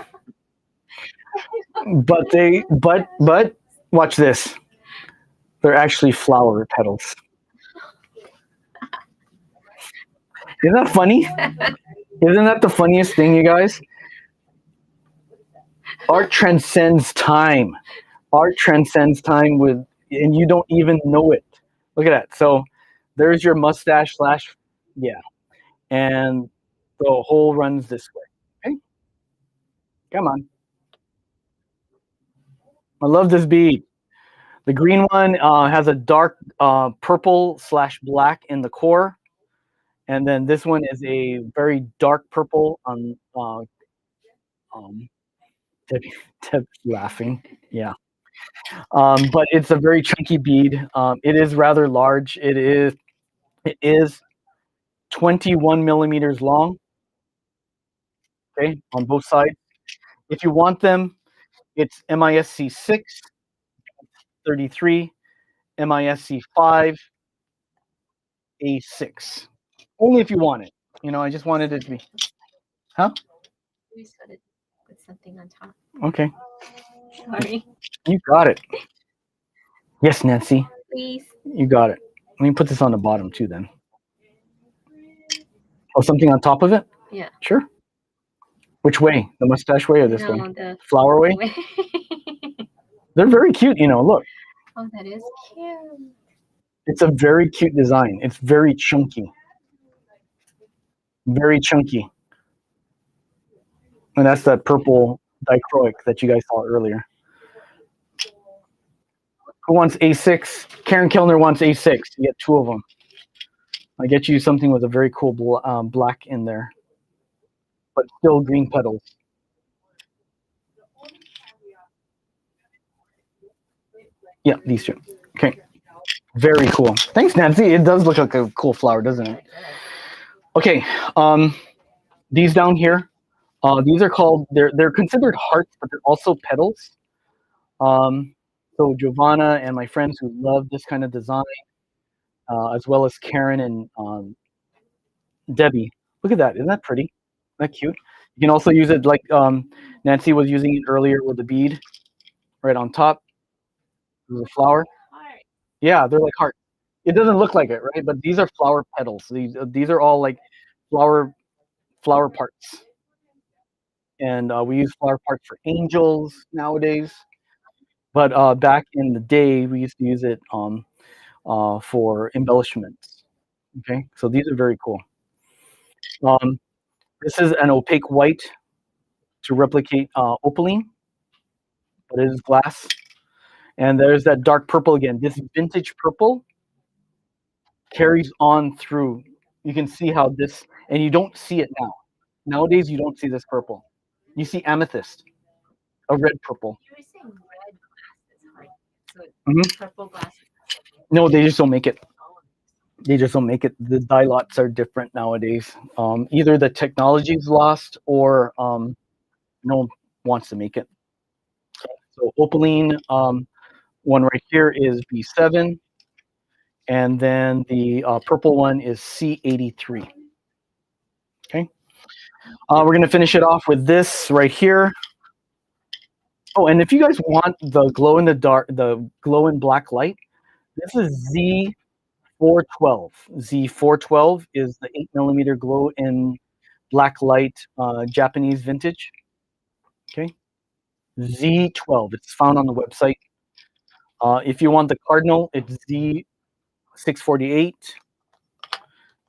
A: But watch this. They're actually flower petals. Isn't that funny? Isn't that the funniest thing, you guys? Art transcends time. Art transcends time and you don't even know it. Look at that. So there's your mustache slash, yeah. And the hole runs this way. Okay? Come on. I love this bead. The green one has a dark purple slash black in the core. And then this one is a very dark purple on Deb's laughing. Yeah. But it's a very chunky bead. It is rather large. It is 21 millimeters long. Okay, on both sides. If you want them, it's MISC 6, 33, MISC 5, A6. Only if you want it. I just wanted it to be. Huh?
B: We just gotta put something on top.
A: Okay.
B: Sorry.
A: You got it. Yes, Nancy.
B: Please.
A: You got it. Let me put this on the bottom too then. Oh, something on top of it?
B: Yeah.
A: Sure. Which way? The mustache way or this way?
B: The
A: flower way? They're very cute, look.
B: Oh, that is cute.
A: It's a very cute design. It's very chunky. Very chunky. And that's that purple dichroic that you guys saw earlier. Who wants A6? Karen Kellner wants A6. You get 2 of them. I get you something with a very cool black in there, but still green petals. Yeah, these 2. Okay. Very cool. Thanks, Nancy. It does look like a cool flower, doesn't it? Okay. These down here, these are called, they're considered hearts, but they're also petals. So Giovanna and my friends who love this kind of design, as well as Karen and Debbie. Look at that. Isn't that pretty? Isn't that cute? You can also use it like Nancy was using it earlier with the bead right on top. There's a flower. Yeah, they're like hearts. It doesn't look like it, right? But these are flower petals. These are all like flower flower parts, and we use flower parts for angels nowadays. But back in the day, we used to use it for embellishments. Okay, so these are very cool. Um, this is an opaque white to replicate opaline, but it is glass. And there's that dark purple again. This vintage purple carries on through. You can see how this, and you don't see it now. Nowadays, you don't see this purple. You see amethyst, a red purple.
B: You were saying red glass is hard. So
A: Mhm.
B: purple glass.
A: No, they just don't make it. They just don't make it. The dye lots are different nowadays. Either the technology's lost or no one wants to make it. So opaline, one right here is B7, and then the purple one is C83. Okay, we're gonna finish it off with this right here. Oh, and if you guys want the glow in the dark, the glow in black light, this is Z412. Z412 is the 8 millimeter glow in black light Japanese vintage. Okay, Z12. It's found on the website. If you want the cardinal, it's Z648.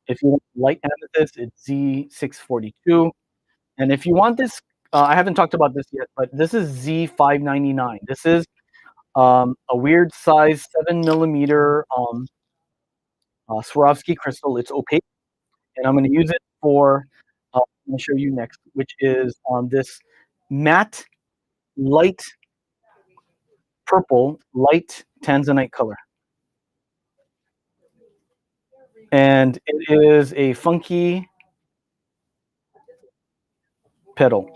A: If you want light amethyst, it's Z642. And if you want this, I haven't talked about this yet, but this is Z599. This is a weird size 7 millimeter Swarovski crystal. It's opaque, and I'm going to use it for. I'm going to show you next, which is this matte light purple, light tanzanite color, and it is a funky petal.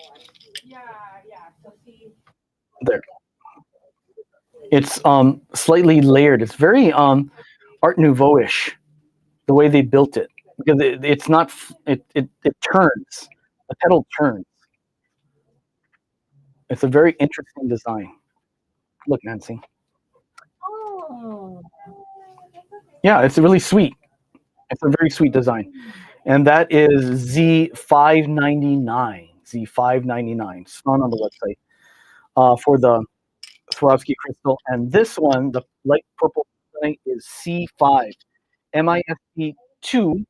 A: There, it's slightly layered. It's very Art Nouveau-ish, the way they built it, because it's not. It turns. The petal turns. It's a very interesting design. Look, Nancy.
B: Oh.
A: Yeah, it's really sweet. It's a very sweet design. And that is Z599. Z599. It's found on the website for the Swarovski crystal. And this one, the light purple is C5. MISC2.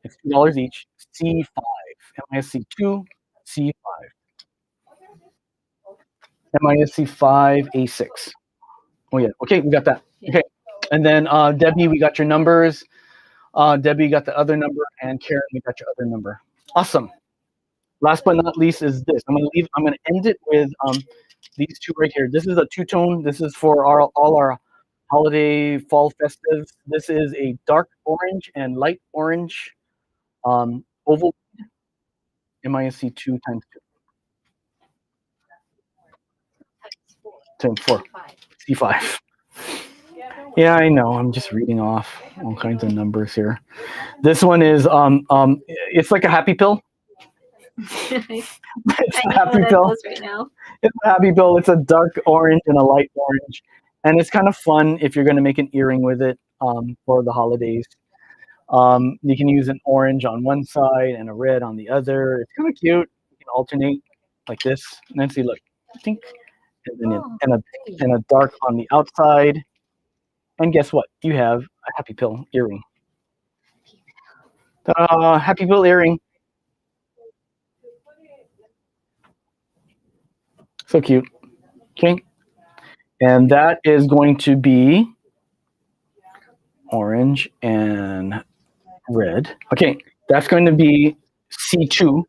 A: It's $2 each. C5. MISC2. C5. MISC5 A6. Oh yeah. Okay, we got that. Okay. And then Debbie, we got your numbers. Debbie got the other number, and Karen, we got your other number. Awesome. Last but not least is this. I'm gonna end it with these two right here. This is a two-tone. This is for all our holiday fall festives. This is a dark orange and light orange oval MISC 2 times 2 times 4 C5. Yeah, I know. I'm just reading off all kinds of numbers here. This one is it's like a happy pill. It's a happy pill.
B: Right now.
A: It's a happy pill. It's a dark orange and a light orange, and it's kind of fun if you're going to make an earring with it for the holidays. You can use an orange on one side and a red on the other. It's kind of cute. You can alternate like this. Nancy, look, think, and then and a dark on the outside. And guess what? You have a happy pill earring. Happy pill earring. So cute. Okay. And that is going to be orange and red. Okay. That's going to be C2,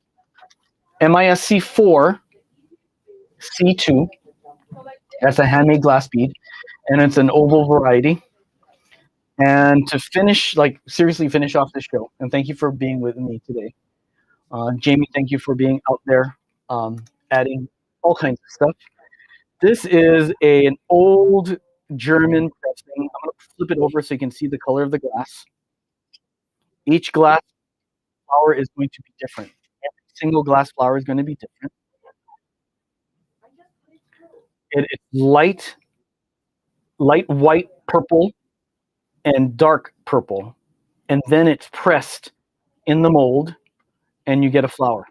A: MISC4, C2. That's a handmade glass bead, and it's an oval variety. And to finish, like seriously finish off the show, and thank you for being with me today. Jamie, thank you for being out there adding all kinds of stuff. This is an old German pressing. I'm going to flip it over so you can see the color of the glass. Each glass flower is going to be different. Every single glass flower is going to be different. It's light white purple and dark purple, and then it's pressed in the mold, and you get a flower.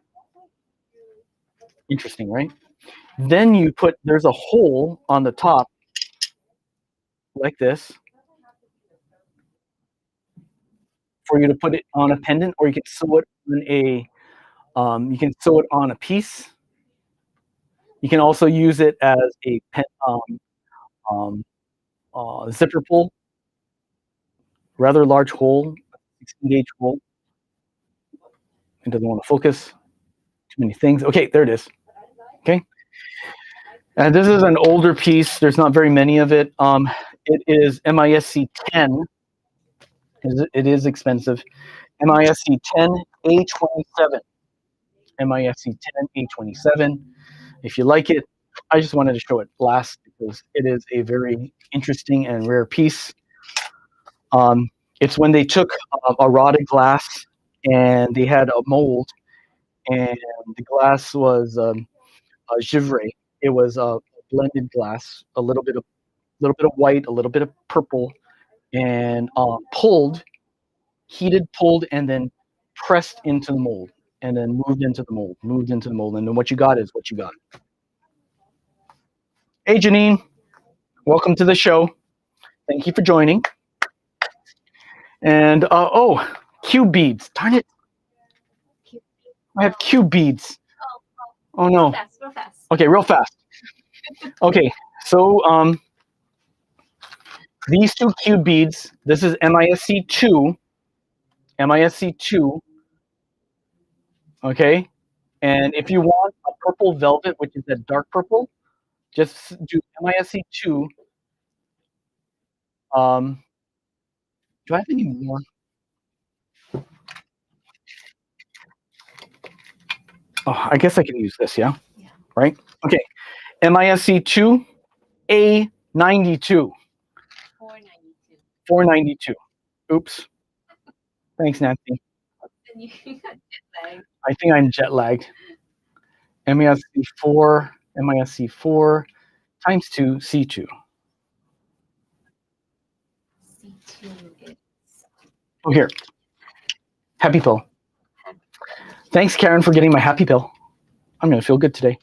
A: Interesting, right? Then you put, there's a hole on the top like this for you to put it on a pendant, or you can sew it on a piece. You can also use it as a um, zipper pull, rather large hole, 16-gauge hole. It doesn't want to focus. Too many things. Okay, there it is. Okay. And this is an older piece. There's not very many of it. It is MISC 10. It is expensive. MISC 10 A27. MISC 10 A27. If you like it, I just wanted to show it last because it is a very interesting and rare piece. It's when they took a rotted glass and they had a mold, and the glass was a givre. It was a blended glass, a little bit of white, a little bit of purple, and heated, pulled, and then pressed into the mold, and then moved into the mold, and then what you got is what you got. Hey, Janine, welcome to the show. Thank you for joining. And cube beads. Darn it! I have cube beads. Oh no.
B: Real fast.
A: Okay, real fast. Okay, so these two cube beads. This is MISC 2. MISC 2. Okay, and if you want a purple velvet, which is a dark purple, just do MISC 2. Do I have any more? Oh, I guess I can use this, yeah? Right? Okay. MISC 2 A92. 492. Oops. Thanks, Nancy. I think I'm jet lagged. MISC 4 times 2 C2.
B: C2 is.
A: Oh, here. Happy pill. Thanks, Karen, for getting my happy pill. I'm going to feel good today.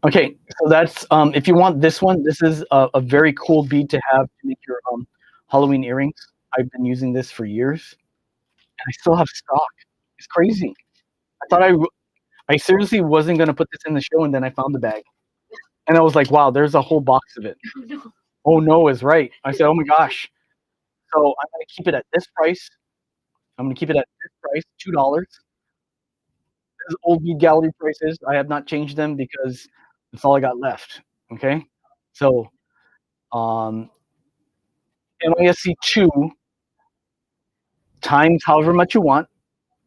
A: Okay, so that's, if you want this one, this is a very cool bead to have to make your Halloween earrings. I've been using this for years, and I still have stock. It's crazy. I thought I seriously wasn't going to put this in the show, and then I found the bag. And I was like, wow, there's a whole box of it. Oh, no is right. I said, oh, my gosh. So I'm going to keep it at this price. $2. This is old bead gallery prices. I have not changed them because that's all I got left. Okay? So MISC 2 times however much you want,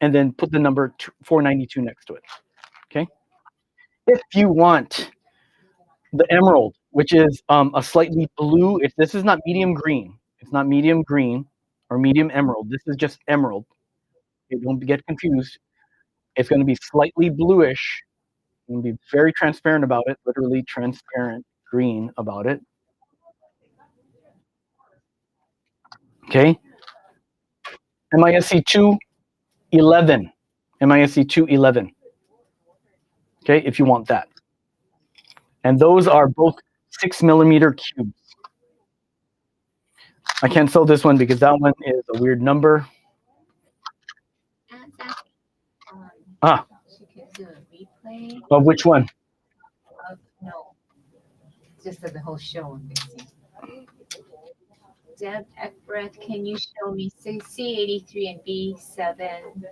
A: and then put the number 492 next to it. Okay? If you want the emerald, which is a slightly blue, if this is not medium green, it's not medium green or medium emerald, this is just emerald. Okay, don't get confused. It's going to be slightly bluish. I'm going to be very transparent about it, literally transparent green about it. Okay. MISC 211. MISC 211. Okay, if you want that. And those are both 6mm cubes. I can't sell this one because that one is a weird number.
B: She could do a replay.
A: Of which one?
B: No, just of the whole show. Deb Eckbreth, can you show me C83 and B7?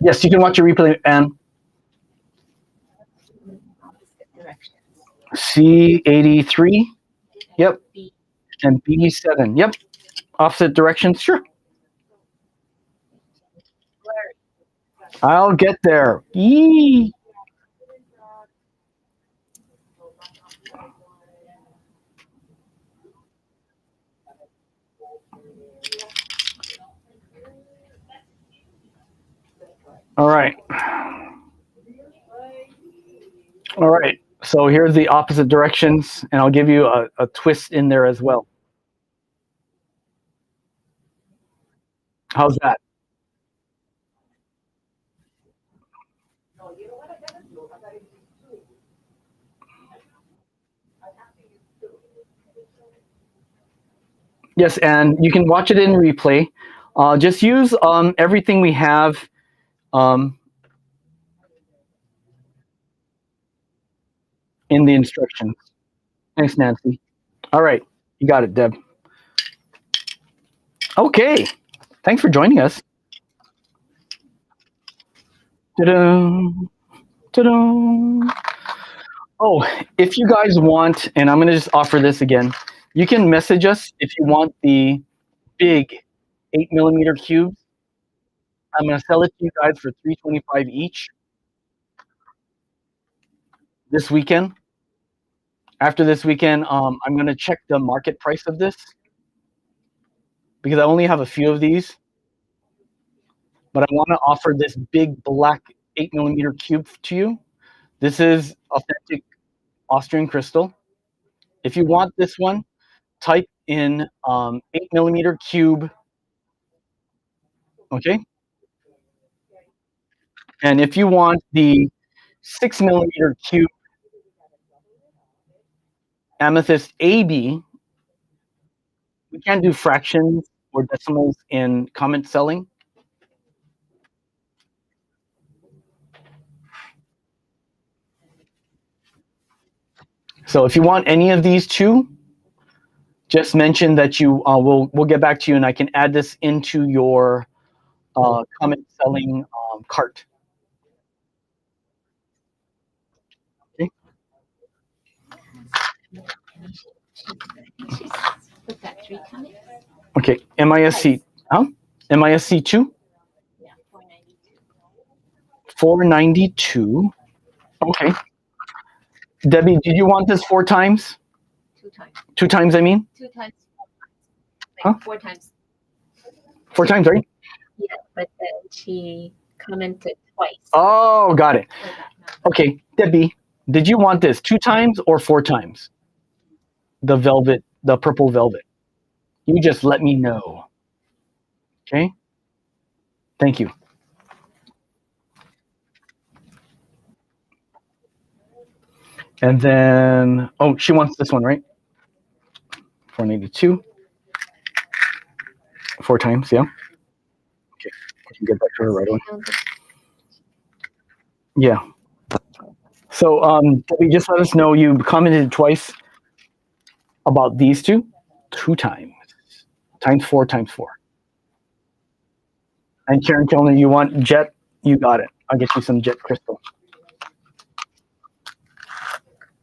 A: Yes, you can watch a replay, Anne.
B: Directions.
A: C83. Yep. And B7. Yep. Opposite directions. Sure. I'll get there. Yee. All right. All right. So here's the opposite directions, and I'll give you a twist in there as well. How's that? Yes, and you can watch it in replay. Just use everything we have um, in the instructions. Thanks, Nancy. All right, you got it, Deb. Okay, thanks for joining us. Ta-da, ta-da. Oh, if you guys want, and I'm gonna just offer this again, you can message us if you want the big 8 millimeter cubes. I'm gonna sell it to you guys for 325 each this weekend. After this weekend, I'm gonna check the market price of this because I only have a few of these, but I want to offer this big black 8 millimeter cube to you. This is authentic Austrian crystal. If you want this one, type in 8 millimeter cube, okay? And if you want the 6 millimeter cube amethyst AB, we can't do fractions or decimals in comment selling. So if you want any of these two, just mention that you we'll get back to you, and I can add this into your comment selling cart. Okay.
B: She's put that 3 coming.
A: Okay. MISC. Huh? MISC 2.
B: Yeah, 492.
A: 492. Okay. Debbie, did you want this 4 times?
B: 2 times.
A: 2 times, I mean?
B: 2 times.
A: Huh?
B: 4 times.
A: 4 times, right?
B: Yeah, but then she commented twice.
A: Oh, got it.
B: for that number.
A: Okay, Debbie, did you want this 2 times or 4 times? The velvet, the purple velvet. You just let me know. Okay? Thank you. And then, oh, she wants this one, right? 492. 4 times, yeah. Okay, I can get back to her right away. Yeah. So, Debbie, just let us know you commented twice about these two. 2 times. Times 4 times 4. And Karen Kellner, you want jet? You got it. I'll get you some jet crystal.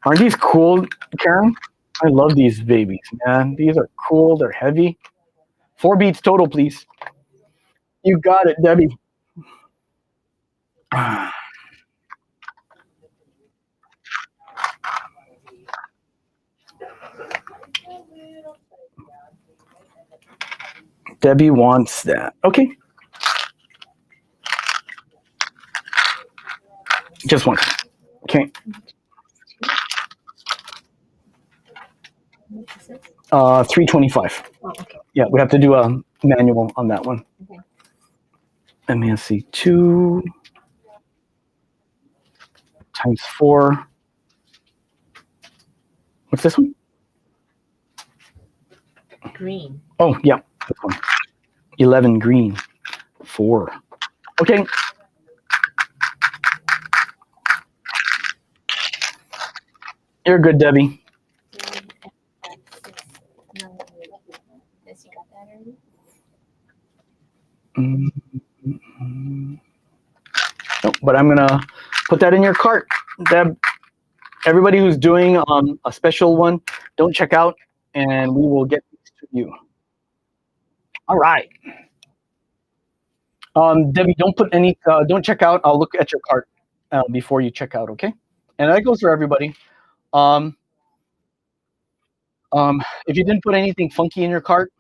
A: Aren't these cool, Karen? I love these babies, man. These are cool. They're heavy. 4 beats total, please. You got it, Debbie. Debbie wants that. Okay. Just one. Okay. 325.
B: Oh, okay.
A: Yeah, we have to do a manual on that one.
B: Okay.
A: MASC 2 times 4. What's this one?
B: Green.
A: Oh, yeah, this one. 11 green. 4. Okay. You're good, Debbie.
B: No, this you got that already?
A: No, but I'm gonna put that in your cart, Deb. Everybody who's doing a special one, don't check out, and we will get these to you. All right. Debbie, don't check out. I'll look at your cart before you check out, okay? And that goes for everybody. Um, if you didn't put anything funky in your cart,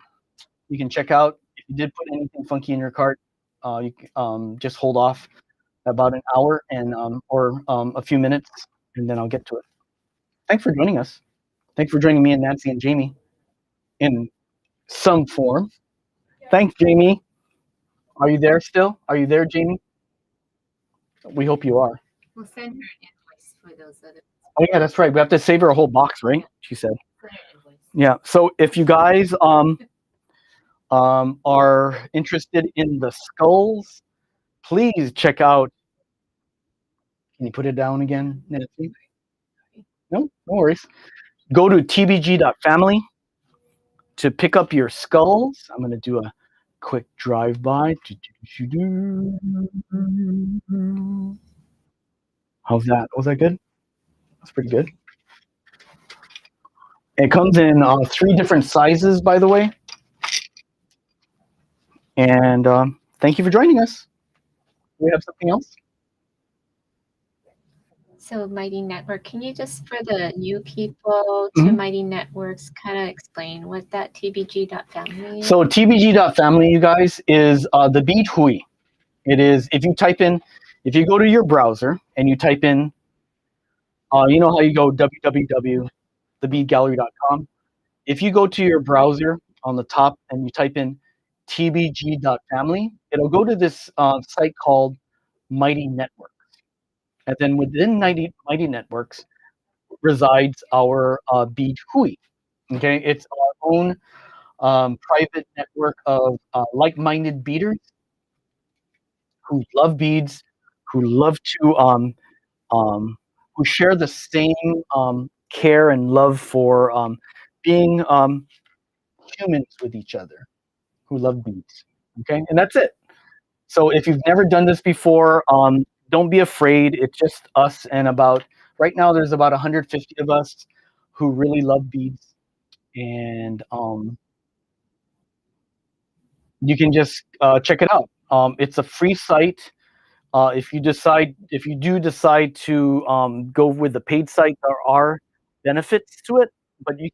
A: you can check out. If you did put anything funky in your cart, you just hold off about an hour and or a few minutes, and then I'll get to it. Thanks for joining us. Thanks for joining me and Nancy and Jamie in some form. Thanks, Jamie. Are you there still? Are you there, Jamie? We hope you are.
B: We'll send her an invoice for those other.
A: Oh yeah, that's right. We have to save her a whole box, right? She said.
B: Send her invoice.
A: Yeah. So if you guys are interested in the skulls, please check out. Can you put it down again, Nancy? No, no worries. Go to tbg.family to pick up your skulls. I'm going to do a quick drive by. How's that? Was that good? That's pretty good. It comes in 3 different sizes, by the way. And thank you for joining us. Do we have something else?
B: So Mighty Network, can you just, for the new people to Mighty Networks, kind of explain what that tbg.family is?
A: So tbg.family, you guys, is the Bead Hui. It is, if you go to your browser and you type in, you know how you go www.thebeadgallery.com. If you go to your browser on the top and you type in tbg.family, it'll go to this site called Mighty Networks. And then within Mighty Networks resides our Bead Hui. Okay, it's our own private network of like-minded beaders who love beads, who love to who share the same care and love for being humans with each other, who love beads. Okay, and that's it. So if you've never done this before, don't be afraid. It's just us and about right now. There's about 150 of us who really love beads, and you can just check it out. It's a free site. If you do decide to go with the paid site, there are benefits to it, but you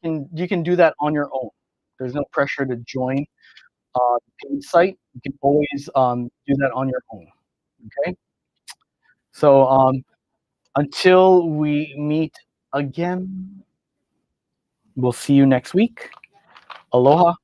A: can do that on your own. There's no pressure to join the paid site. You can always do that on your own. Okay. So until we meet again, we'll see you next week. Aloha.